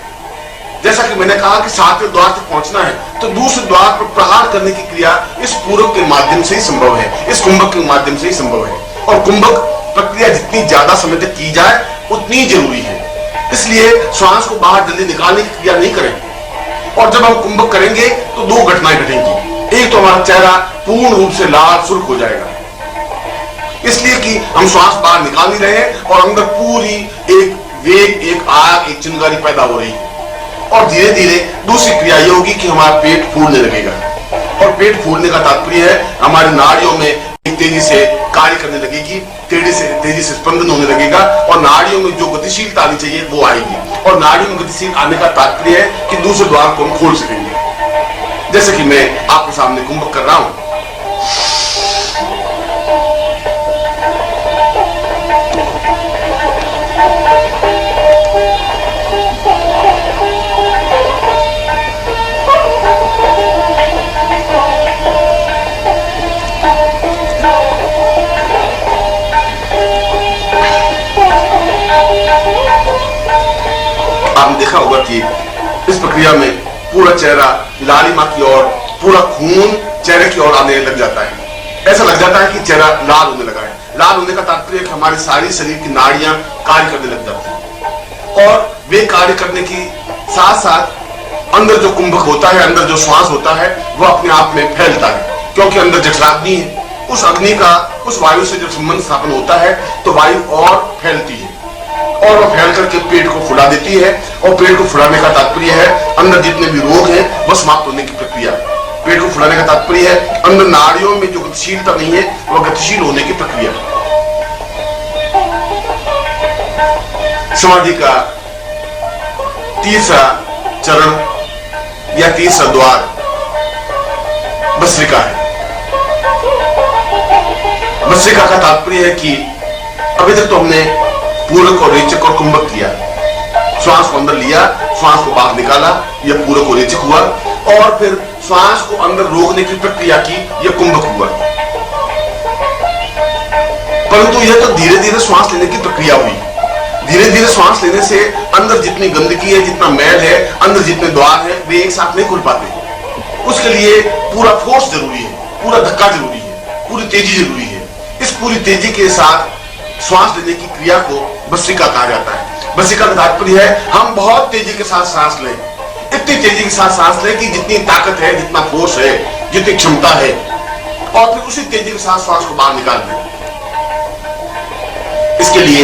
जैसा कि मैंने कहा कि 7वें द्वार तक पहुंचना है तो दूसरे द्वार पर प्रहार करने की क्रिया इस पूरक के माध्यम से ही संभव है, इस कुंभक के माध्यम से ही संभव है। और कुंभक प्रक्रिया जितनी ज्यादा समय तक की जाए उतनी जरूरी है। इसलिए श्वास को बाहर जल्दी निकालने की क्रिया नहीं करें। और जब हम कुंभक करेंगे तो दो घटनाएं घटेंगी। एक तो हमारा चेहरा पूर्ण रूप से लाल सुर्ख हो जाएगा, इसलिए कि हम श्वास बाहर निकाल नहीं रहे हैं और अंदर पूरी एक वेग, एक आग, एक चिंगारी पैदा हो रही है। और धीरे धीरे दूसरी क्रिया ये होगी कि हमारा पेट फूलने लगेगा। और पेट फूलने का तात्पर्य है हमारी नाड़ियों में तेजी से कार्य करने लगेगी, तेजी से स्पंदन होने लगेगा और नाड़ियों में जो गतिशीलता आनी चाहिए वो आएगी। और नाड़ियों में गतिशील आने का तात्पर्य है कि दूसरे द्वार को हम खोल सकेंगे। जैसे कि मैं आपके सामने कुंभक कर रहा हूं। आपने देखा होगा कि इस प्रक्रिया में पूरा चेहरा लालिमा की ओर, पूरा खून चेहरे की ओर आने लग जाता है। ऐसा लग जाता है कि चेहरा लाल होने लगा है। लाल होने का तात्पर्य है कि हमारी सारी शरीर की नाड़ियां कार्य करने लग जाती हैं और वे कार्य करने की साथ साथ अंदर जो कुंभक होता है, अंदर जो श्वास होता है, वह अपने आप में फैलता है क्योंकि अंदर जठराग्नि है। उस अग्नि का उस वायु से जब संबंध स्थापन होता है तो वायु और फैलती है और वह फैल करके पेट को फुला देती है। और पेट को फुलाने का तात्पर्य है अंदर जितने भी रोग हैं वह समाप्त होने की प्रक्रिया। पेट को फुलाने का तात्पर्य है अंदर नाड़ियों में जो गतिशीलता नहीं है वह गतिशील होने की प्रक्रिया। समाधि का तीसरा चरण या तीसरा द्वार भस्त्रिका है। भस्त्रिका का तात्पर्य है कि अभी तक तो हमने पूरक और रेचक और कुंभक किया। श्वास को अंदर लिया, श्वास को बाहर निकाला, यह पूरक और रेचक हुआ। और फिर श्वास को अंदर रोकने की प्रक्रिया की, यह कुंभक हुआ। परंतु यह तो धीरे धीरे श्वास लेने की प्रक्रिया हुई। धीरे धीरे श्वास लेने से अंदर जितनी गंदगी है, जितना मैल है, अंदर जितने द्वार है, वे एक साथ नहीं खुल पाते। उसके लिए पूरा फोर्स जरूरी है, पूरा धक्का जरूरी है, पूरी तेजी जरूरी है। इस पूरी तेजी के साथ श्वास लेने की क्रिया को भस्त्रिका कहा जाता है। भस्त्रिका का तात्पर्य है हम बहुत तेजी के साथ सांस लें, इतनी तेजी के साथ सांस लें कि जितनी ताकत है, जितना फोर्स है, जितनी क्षमता है, और फिर उसी तेजी के साथ श्वास को बाहर निकाल दें। इसके लिए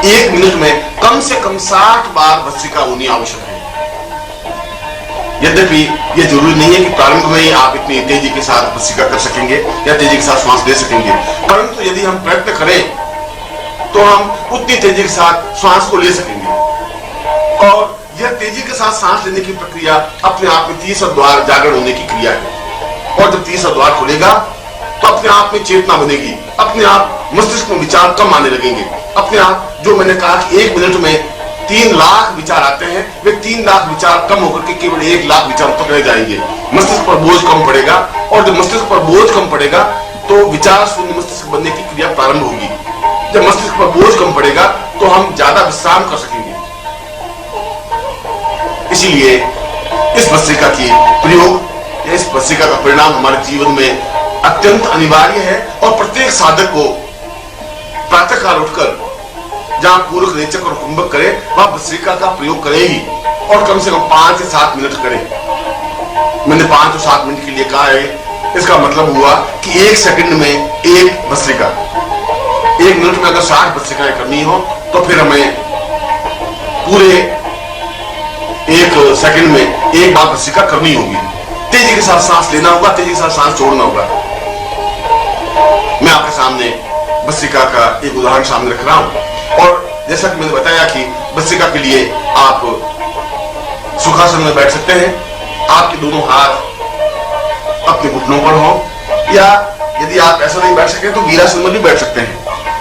1 मिनट में कम से कम 60 बार भस्त्रिका होनी आवश्यक है। यद्यपि यह जरूरी नहीं है कि प्रारंभ में ही आप इतनी तेजी के साथ भस्त्रिका कर सकेंगे या तेजी के साथ श्वास ले सकेंगे, परंतु यदि हम प्रयत्न करें तो हम उतनी तेजी के साथ श्वास को ले सकेंगे। और यह तेजी के साथ सांस लेने की प्रक्रिया अपने आप में तीसरा द्वार जागरण होने की क्रिया है। और जब तीसरा द्वार खुलेगा तो अपने आप में चेतना बनेगी, अपने आप मस्तिष्क में विचार कम आने लगेंगे। अपने आप, जो मैंने कहा कि 1 मिनट में 3 लाख विचार आते हैं, वे 3 लाख विचार कम होकर के केवल 1 लाख विचार तक रह जाएंगे। मस्तिष्क पर बोझ कम पड़ेगा और जब मस्तिष्क पर बोझ कम पड़ेगा तो विचार शून्य मस्तिष्क बनने की क्रिया प्रारंभ होगी। जब मस्तिष्क पर बोझ कम पड़ेगा तो हम ज्यादा विश्राम कर सकेंगे। इसीलिए इस भस्त्रिका की प्रयोग, इस भस्त्रिका का परिणाम हमारे जीवन में अत्यंत अनिवार्य है। और प्रत्येक साधक को प्रातःकाल उठकर जहां पूरक, रेचक और कुंभक करे वहां भस्त्रिका का प्रयोग करे ही, और कम से कम 5 से 7 मिनट करे। मैंने 5 और 7 मिनट के लिए कहा है, इसका मतलब हुआ कि 1 सेकंड में 1 भस्त्रिका। 1 मिनट में अगर 60 भस्त्रिकाएं करनी हो तो फिर हमें पूरे 1 सेकंड में 1 बार भस्त्रिका करनी होगी। तेजी के साथ सांस लेना होगा, तेजी के साथ सांस छोड़ना होगा। मैं आपके सामने भस्त्रिका का एक उदाहरण सामने रख रहा हूं। और जैसा कि मैंने बताया कि भस्त्रिका के लिए आप सुखासन में बैठ सकते हैं, आपके दोनों हाथ अपने घुटनों पर हो, या यदि आप ऐसा नहीं बैठ सके तो वीरासन में भी बैठ सकते हैं,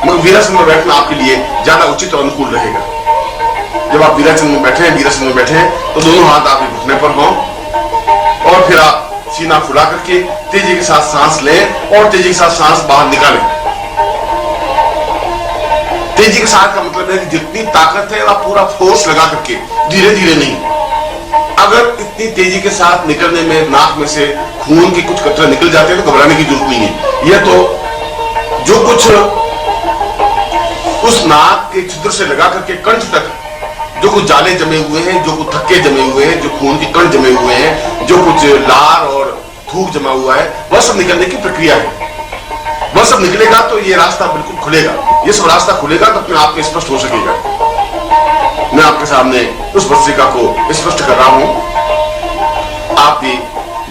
मगर वीरासन में बैठना आपके लिए ज्यादा उचित और अनुकूल रहेगा। जब आप वीरासन में बैठे हैं तो दोनों हाथ आपके घुटने पर हो और फिर आप सीना फुला करके तेजी के साथ सांस लें और तेजी के साथ सांस बाहर निकालें। तेजी के साथ का मतलब है कि जितनी ताकत है आप पूरा फोर्स लगा करके, धीरे धीरे नहीं। अगर इतनी तेजी के साथ निकलने में नाक में से खून के कुछ कतरे निकल जाते हैं तो घबराने की जरूरत नहीं है। यह तो जो कुछ उस नाक के छिद्र से लगा करके कंठ तक जो कुछ जाले जमे हुए हैं, जो कुछ थक्के जमे हुए हैं, जो खून के कण जमे हुए हैं, जो कुछ लार और थूक जमा हुआ है, वह सब निकलने की प्रक्रिया है। वह सब निकलेगा तो ये रास्ता बिल्कुल खुलेगा। ये सब रास्ता खुलेगा तो अपने आप में स्पष्ट हो सकेगा। मैं आपके सामने उस भस्त्रिका को स्पष्ट कर रहा हूं। आप भी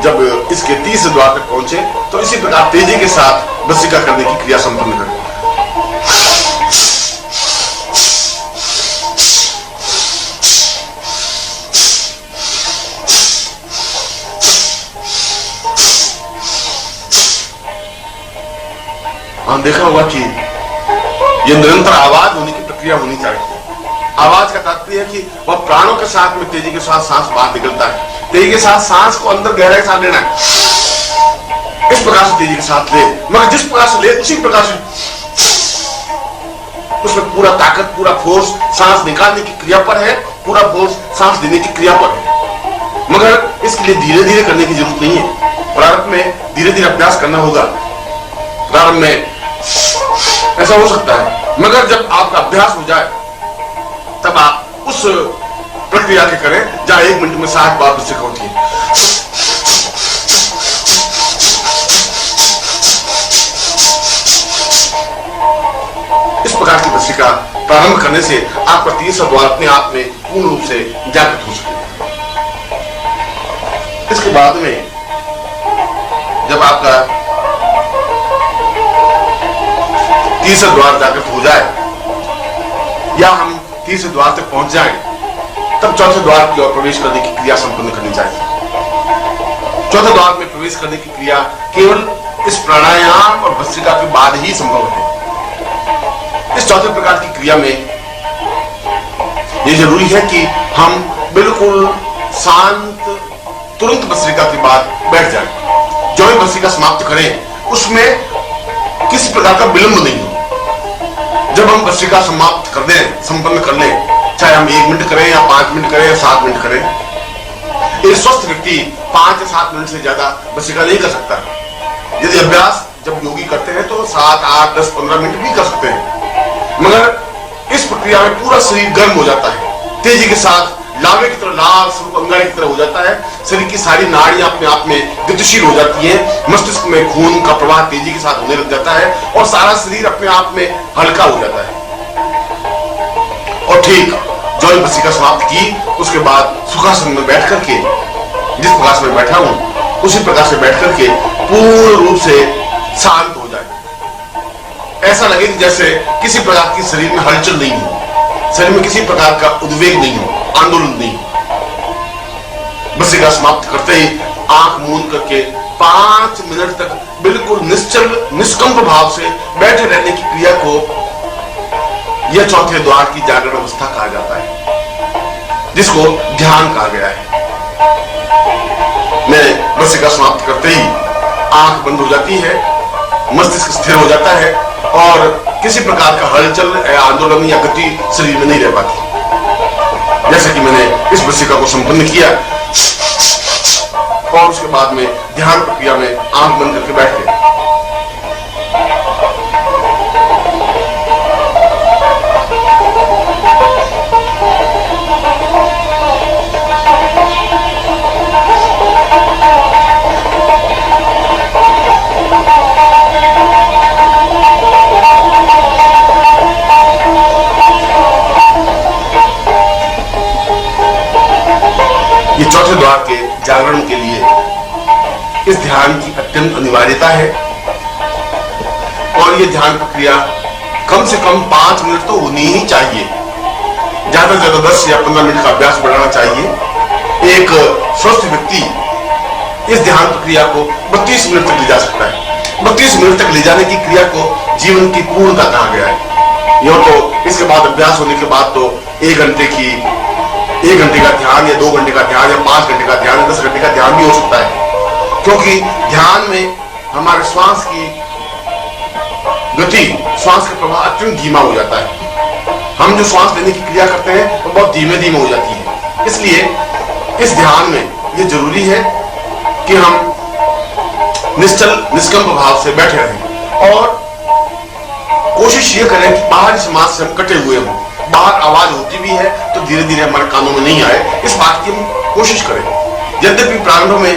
जब इसके तीसरे द्वार तक पहुंचे तो इसी प्रकार तेजी के साथ भस्त्रिका करने की क्रिया संपन्न करें। हम देखा होगा कि यह निरंतर आवाज होने की प्रक्रिया होनी चाहिए। आवाज का तात्पर्य है कि वह प्राणों के साथ में तेजी के साथ सांस बाहर निकलता है। तेजी के साथ सांस को अंदर गहराई से लेना है, इस प्रकार से तेजी के साथ ले, मगर जिस प्रकार से ले उसी प्रकार से उसमें पूरा ताकत, पूरा फोर्स सांस निकालने की क्रिया पर है, पूरा फोर्स सांस देने की क्रिया पर है। मगर इसके लिए धीरे धीरे करने की जरूरत नहीं है। प्रारंभ में धीरे धीरे अभ्यास करना होगा। प्रारंभ में ऐसा हो सकता है, मगर जब आपका अभ्यास हो जाए तब आप उस प्रक्रिया के करें जहां 1 मिनट में 7 बार भस्त्रिका होती है। इस प्रकार की भस्त्रिका प्रारंभ करने से आपका तीसरा द्वार अपने आप में पूर्ण रूप से जागृत हो सके। इसके बाद में जब आपका तीसरा द्वार जागृत हो जाए या हम तीसरे द्वार तक पहुंच जाएं, तब चौथे द्वार की ओर प्रवेश करने की क्रिया संपन्न करनी चाहिए। चौथे द्वार में प्रवेश करने की क्रिया केवल इस प्राणायाम और भस्त्रिका के बाद ही संभव है। इस चौथे प्रकार की क्रिया में यह जरूरी है कि हम बिल्कुल शांत तुरंत भस्त्रिका के बाद बैठ जाएं। जो भी भस्त्रिका समाप्त करें उसमें किसी प्रकार का विलंब नहीं हो। जब हम भस्त्रिका समाप्त कर दें, संपन्न कर लें, चाहे हम 1 मिनट करें या 5 मिनट करें या 7 मिनट करें, एक स्वस्थ व्यक्ति 5 या 7 मिनट से ज्यादा भस्त्रिका नहीं कर सकता। यदि अभ्यास जब योगी करते हैं तो 7, 8, 10, 15 मिनट भी कर सकते हैं, मगर इस प्रक्रिया में पूरा शरीर गर्म हो जाता है। तेजी के साथ लावे की तरह, लाल स्वरूप अंगारे की तरह हो जाता है। शरीर की सारी नाड़ियां अपने आप में गतिशील हो जाती हैं। मस्तिष्क में खून का प्रवाह तेजी के साथ होने लग जाता है और सारा शरीर अपने आप में हल्का हो जाता है। और ठीक जो भस्त्रिका समाप्त की उसके बाद सुखासन में बैठ करके, जिस प्रकार से मैं बैठा हूं उसी प्रकार से बैठ करके पूर्ण रूप से शांत हो जाए। ऐसा लगे कि जैसे किसी प्रकार की शरीर में हलचल नहीं हो, शरीर में किसी प्रकार का उद्वेग नहीं हो, आंदोलन नहीं। भस्त्रिका समाप्त करते ही आंख मूंद करके 5 मिनट तक बिल्कुल निश्चल निष्कंप भाव से बैठे रहने की क्रिया को यह चौथे द्वार की जागरण अवस्था कहा जाता है, जिसको ध्यान कहा गया है। मैं भस्त्रिका समाप्त करते ही आंख बंद हो जाती है, मस्तिष्क स्थिर हो जाता है और किसी प्रकार का हलचल या आंदोलन या गति शरीर में नहीं रह पाती। जैसे कि मैंने इस भस्त्रिका को संपन्न किया और उसके बाद में ध्यान प्रक्रिया में आंख बंद करके बैठ गए। ये चौथे द्वार के जागरण के लिए इस ध्यान की अत्यंत अनिवार्यता है और ये ध्यान प्रक्रिया कम से कम 5 मिनट तो होनी ही चाहिए। ज्यादा से ज्यादा 10 या 15 मिनट का अभ्यास बढ़ाना चाहिए। एक स्वस्थ व्यक्ति इस ध्यान प्रक्रिया को 32 मिनट तक ले जा सकता है। 32 मिनट तक ले जाने की क्रिया को जीवन की पूर्णता कहा गया है। यूं तो इसके बाद अभ्यास होने के बाद तो 1 घंटे का ध्यान या 2 घंटे का ध्यान या 5 घंटे का ध्यान या 10 घंटे का ध्यान भी हो सकता है, क्योंकि ध्यान में हमारे श्वास की गति, श्वास का प्रवाह अत्यंत धीमा हो जाता है। हम जो श्वास लेने की क्रिया करते हैं वो बहुत धीमे धीमे हो जाती है। इसलिए इस ध्यान में ये जरूरी है कि हम निश्चल निष्कंप भाव से बैठे रहें और कोशिश ये करें कि बाहरी समाज से हम कटे हुए हों। बाहर आवाज होती भी है तो धीरे धीरे हमारे कानों में नहीं आए, इस बात की हम कोशिश करें। यद्यपि प्रारंभ में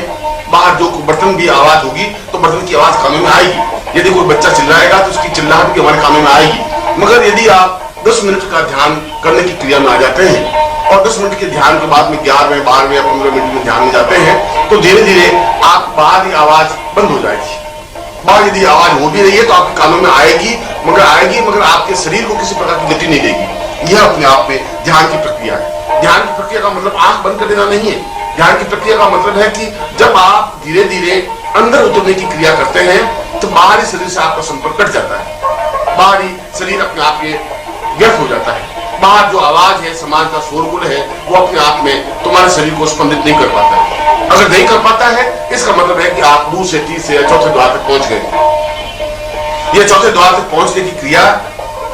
बाहर जो बर्तन भी आवाज होगी तो बर्तन की आवाज कानों में आएगी। यदि कोई बच्चा चिल्लाएगा तो उसकी चिल्लाहट भी हमारे कानों में आएगी। मगर यदि आप 10 मिनट का ध्यान करने की क्रिया में आ जाते हैं और 10 मिनट के ध्यान के बाद में 11वें 12वें या 15 मिनट में ध्यान में जाते हैं तो धीरे धीरे आप बाहर की आवाज बंद हो जाएगी। बाहर यदि आवाज हो भी रही है तो आपके कानों में आएगी मगर आपके शरीर को किसी प्रकार की गति नहीं देगी। यह अपने आप में ध्यान की प्रक्रिया है। ध्यान की प्रक्रिया का मतलब आंख बंद कर देना नहीं है। ध्यान की प्रक्रिया का मतलब है कि जब आप धीरे धीरे अंदर उतरने की क्रिया करते हैं तो बाहरी शरीर से आपका संपर्क कट जाता है। बाहरी शरीर अपने आप में व्यर्थ हो जाता है। बाहर जो आवाज है, समाज का शोरगुल है, वो अपने आप में तुम्हारे शरीर को स्पंदित नहीं कर पाता है। अगर नहीं कर पाता है इसका मतलब है कि आप 2 से 3 से या चौथे द्वार तक पहुंच गए। यह चौथे द्वार तक पहुंचने की क्रिया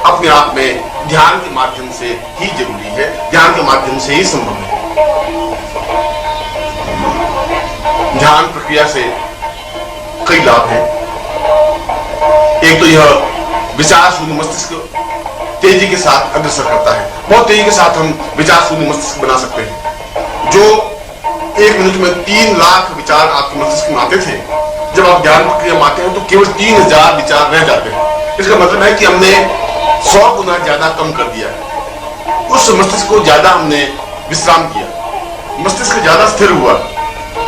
अपने आप में ध्यान के माध्यम से ही जरूरी है, ध्यान के माध्यम से ही संभव है। ध्यान प्रक्रिया से कई लाभ हैं। एक तो यह विचार शून्य मस्तिष्क तेजी के साथ अग्रसर करता है। बहुत तेजी के साथ हम विचार शून्य मस्तिष्क बना सकते हैं। जो 1 मिनट में 3 लाख विचार आपके मस्तिष्क में आते थे, जब आप ध्यान प्रक्रिया में आते हैं तो केवल 3000 विचार रह जाते हैं। इसका मतलब है कि हमने 100 गुना ज्यादा कम कर दिया है। उस मस्तिष्क को ज्यादा हमने विश्राम किया, मस्तिष्क ज्यादा स्थिर हुआ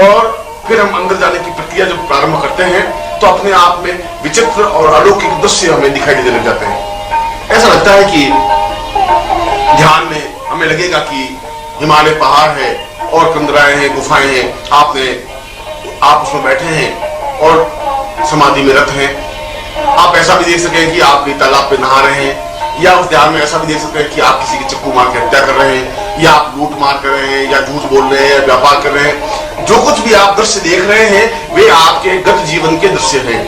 और फिर हम अंदर जाने की प्रक्रिया जब प्रारंभ करते हैं तो अपने आप में विचित्र और अलौकिक दृश्य हमें दिखाई देने लग जाते हैं। ऐसा लगता है कि ध्यान में हमें लगेगा कि हिमालय पहाड़ है और कंदराएं हैं, गुफाएं हैं, आप उसमें बैठे हैं और समाधि में रत हैं। आप ऐसा भी देख सकें कि आप तालाब पे नहा रहे हैं, या उस ध्यान में ऐसा भी देख सकते हैं कि आप किसी की चक्कू मार के हत्या कर रहे हैं, या आप लूट मार कर रहे हैं, या झूठ बोल रहे हैं, या व्यापार कर रहे हैं। जो कुछ भी आप दृश्य देख रहे हैं वे आपके गत जीवन के दृश्य हैं।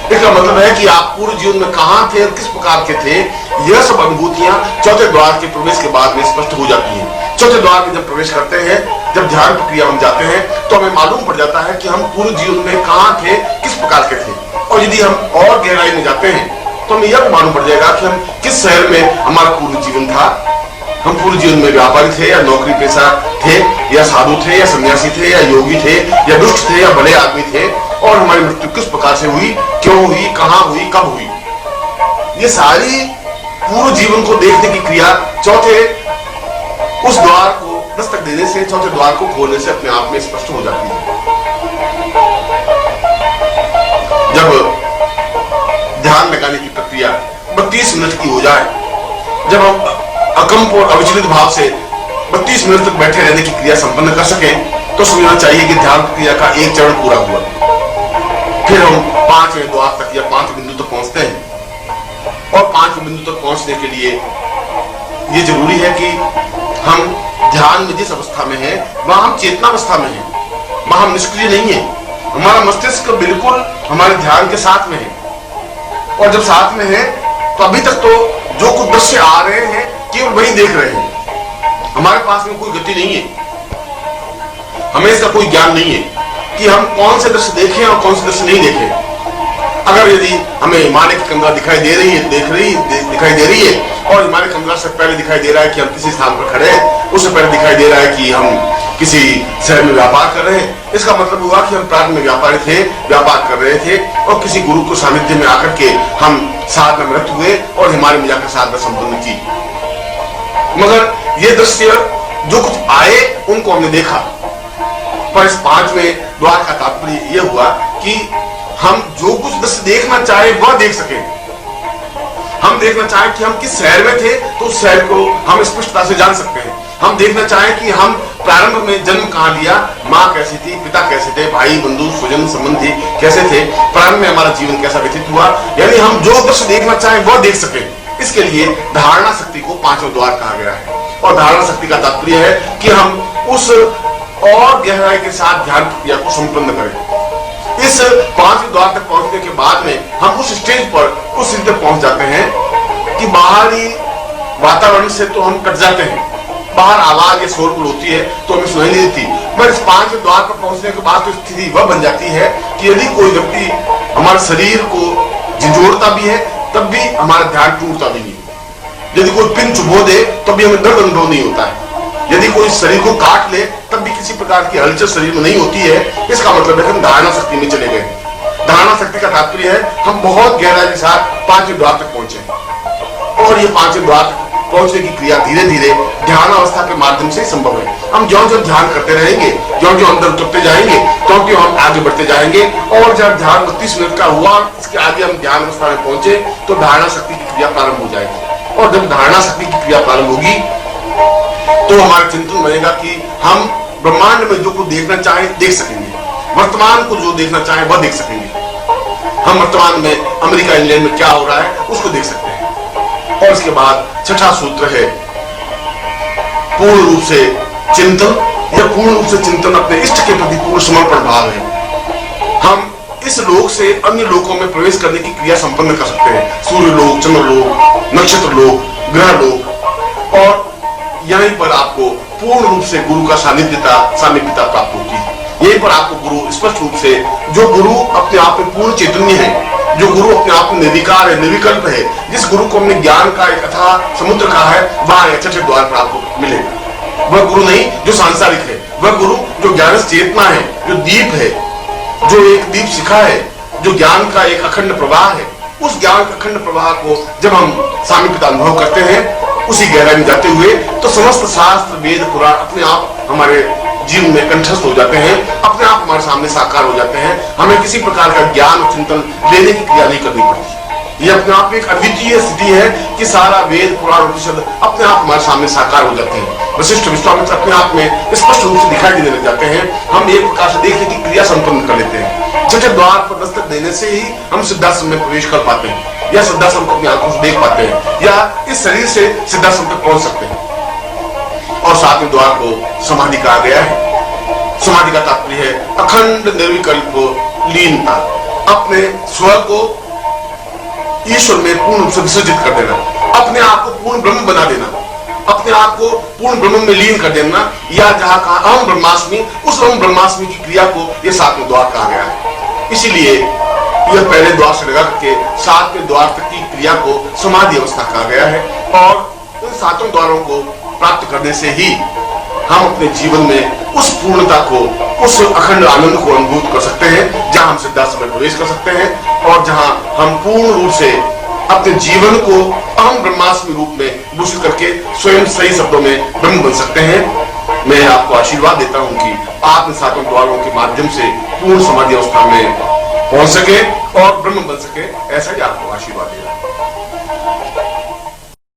इसका मतलब है कि आप पूर्व जीवन में कहां थे और किस प्रकार के थे, यह सब अनुभूतियां चौथे द्वार के प्रवेश के बाद में स्पष्ट हो जाती हैं। चौथे द्वार में जब प्रवेश करते हैं, जब ध्यान प्रक्रिया में जाते हैं तो हमें मालूम पड़ जाता है कि हम पूर्व जीवन में कहां थे, किस प्रकार के थे। और यदि हम और गहराई में जाते हैं तो हमें यह मालूम पड़ जाएगा कि हम किस शहर में हमारा पूर्व जीवन था। हम पूर्व जीवन में व्यापारी थे या नौकरी पेशा थे, या साधु थे या सन्यासी थे, या योगी थे या दुष्ट थे या भले आदमी थे, और हमारी मृत्यु किस प्रकार से हुई, क्यों हुई, कहां हुई, कब हुई। ये सारी पूर्व जीवन को देखने की क्रिया चौथे उस द्वार को दस्तक देने से, चौथे द्वार को खोलने से अपने आप में स्पष्ट हो जाती है। जब ध्यान लगाने की प्रक्रिया 32 मिनट की हो जाए, जब हम अकंप और अविचलित भाव से 32 मिनट तक बैठे रहने की क्रिया संपन्न कर सकें तो समझना चाहिए कि ध्यान प्रक्रिया का एक चरण पूरा हुआ। फिर हम 5वें द्वार तक या 5 बिंदु तक पहुंचते हैं। और 5 बिंदु तक पहुंचने के लिए यह जरूरी है कि हम ध्यान में जिस अवस्था में है वहां हम चेतनावस्था में है, वहां हम निष्क्रिय नहीं है। हमारा मस्तिष्क बिल्कुल हमारे ध्यान के साथ में है, और जब साथ में है तो अभी तक तो जो कुछ दृश्य आ रहे हैं केवल वही देख रहे हैं। हमारे पास में कोई गति नहीं है, हमें इसका कोई ज्ञान नहीं है कि हम कौन से दृश्य देखें और कौन से दृश्य नहीं देखें। अगर यदि हमें हिमालय की कंदरा दिखाई दे रही है और हिमालय कंदरा से पहले दिखाई दे रहा है कि हम किसी स्थान पर खड़े हैं, उससे पहले दिखाई दे रहा है कि हम किसी शहर में व्यापार कर रहे हैं, इसका मतलब हुआ कि हम प्रारंभ में व्यापारी थे, व्यापार कर रहे थे और किसी गुरु को सानिध्य में आकर के हम साधना में रत हुए और हिमालय में जाकर साधना संपन्न की। मगर ये दृश्य जो कुछ आए उनको हमने देखा। पर इस 5वें द्वार का तात्पर्य यह हुआ कि हम जो कुछ दृश्य देखना चाहे वह देख सके। हम देखना चाहें कि हम किस शहर में थे तो उस शहर को हम स्पष्टता से जान सकते हैं। हम देखना चाहें कि हम प्रारंभ में जन्म कहाँ लिया, माँ कैसी थी, पिता कैसे थे, भाई बंधु स्वजन संबंधी कैसे थे, प्रारंभ में हमारा जीवन कैसा व्यतीत हुआ, यानी हम जो दृश्य देखना चाहें वह देख सके। इसके लिए धारणा शक्ति को पांचवा द्वार कहा गया है। और धारणा शक्ति का तात्पर्य है कि हम उस और गहराई के साथ ध्यान प्रक्रिया को संपन्न करें। इस पांचवें द्वार तक पहुंचने के बाद में हम उस स्टेज पर, उस स्थिति तक पहुंच जाते हैं कि बाहरी वातावरण से तो हम कट जाते हैं, बाहर आवाज या शोरगुल होती है तो हमें सुनाई नहीं देती, पर इस पांचवें द्वार पर पहुंचने के बाद तो स्थिति वह बन जाती है कि यदि कोई व्यक्ति हमारे शरीर को झिझोड़ता भी है तब भी हमारा ध्यान टूटता भी नहीं। यदि कोई पिन चुभो दे तब भी हमें दर्द अनुभव नहीं होता है। यदि कोई शरीर को काट ले तब भी किसी प्रकार की हलचल शरीर में नहीं होती है। इसका मतलब है कि हम धारणा शक्ति में चले गए। धारणा शक्ति का तात्पर्य है हम बहुत गहराई के साथ पांचवें द्वार तक पहुंचे, और ये पांचवें द्वार तक पहुंचने की क्रिया धीरे धीरे ध्यान अवस्था के माध्यम से संभव है। हम ज्यों ज्यों ध्यान करते रहेंगे, ज्यों ज्यों अंदर उतरते जाएंगे, त्यों हम आगे बढ़ते जाएंगे, और जब ध्यान 32 मिनट का हुआ, इसके आगे हम ध्यान अवस्था में पहुंचे तो धारणा शक्ति की क्रिया प्रारंभ हो जाएगी। और जब धारणा शक्ति की क्रिया प्रारंभ होगी तो हमारा चिंतन बनेगा कि हम ब्रह्मांड में जो कुछ देखना चाहें देख सकेंगे, वर्तमान को जो देखना चाहें वह देख सकेंगे। हम वर्तमान में अमेरिका इंग्लैंड में क्या हो रहा है उसको देख सकते हैं। और इसके बाद छठा सूत्र है पूर्ण रूप से चिंतन, या पूर्ण रूप से चिंतन अपने इष्ट के प्रति पूर्ण समर्पण भाव है। हम इस लोक से अन्य लोकों में प्रवेश करने की क्रिया संपन्न कर सकते हैं। सूर्य लोक, चंद्र लोक, नक्षत्र लोक, ग्रह लोक, और यहीं पर आपको पूर्ण रूप से गुरु का सानिध्यता प्राप्त होती है। यहीं पर आपको गुरु स्पष्ट रूप से, जो गुरु अपने आप में पूर्ण चैतन्य है, जो गुरु अपने आप में निर्विकार है, निर्विकल्प है, जिस गुरु को हमने ज्ञान का एक अथाह समुद्र कहा है, वहां छठे द्वार पर आपको मिलेगा। वह गुरु नहीं जो सांसारिक है, वह गुरु जो ज्ञान चेतना है, जो दीप है, जो एक दीप शिखा है, जो ज्ञान का एक अखंड प्रवाह है। उस ज्ञान का अखंड प्रवाह को जब हम सामीप्यता अनुभव करते हैं, उसी गहराई में जाते हुए, तो समस्त शास्त्र वेद पुराण अपने आप हमारे जीवन में कंठस्थ हो जाते हैं, अपने आप हमारे सामने साकार हो जाते हैं। हमें किसी प्रकार का ज्ञान और चिंतन लेने की क्रिया नहीं करनी पड़ती। ये अपने आप में एक अद्वितीय स्थिति है कि सारा वेद पुराण उपनिषद अपने आप हमारे सामने साकार हो जाते हैं। वशिष्ठ विश्वामित्र अपने आप में स्पष्ट रूप से दिखाई देने लग जाते हैं। हम एक प्रकार से देखने की क्रिया संपन्न कर लेते हैं। छठे द्वार पर दस्तक देने से ही हम सिद्धाश्रम में प्रवेश कर पाते हैं, या सिद्धाश्रम को अपनी आंखों से देख पाते हैं, या इस शरीर से सिद्धाश्रम तक पहुंच सकते हैं। और सातवें द्वार को समाधि कहा गया है। समाधि का तात्पर्य है अखंड निर्विकल्प लीनता, अपने स्व को ईश्वर में पूर्ण रूप से विसर्जित कर देना, अपने आप को पूर्ण ब्रह्म बना देना, अपने आप को पूर्ण ब्रह्म में लीन कर देना, या जहां कहा अहम ब्रह्मास्मि, उस अहम ब्रह्मास्मि की क्रिया को यह सातवें द्वार कहा गया है। इसीलिए यह पहले द्वार से लगा करके सातवें द्वार तक की क्रिया को समाधि अवस्था कहा गया है। और इन सातों द्वारों को प्राप्त करने से ही हम अपने जीवन में उस पूर्णता को, उस अखंड आनंद को अनुभूत कर सकते हैं, जहां हम सिद्धाश्रम में प्रवेश कर सकते हैं, और जहां हम पूर्ण रूप से अपने जीवन को अहम ब्रह्मास्मि रूप में भूषित करके स्वयं सही शब्दों में ब्रह्म बन सकते हैं। मैं आपको आशीर्वाद देता हूं कि आप इन सातों द्वारों के माध्यम से पूर्ण समाधि अवस्था में पहुंच सके और ब्रह्म बन सके, ऐसा ही आपको आशीर्वाद देता हूं।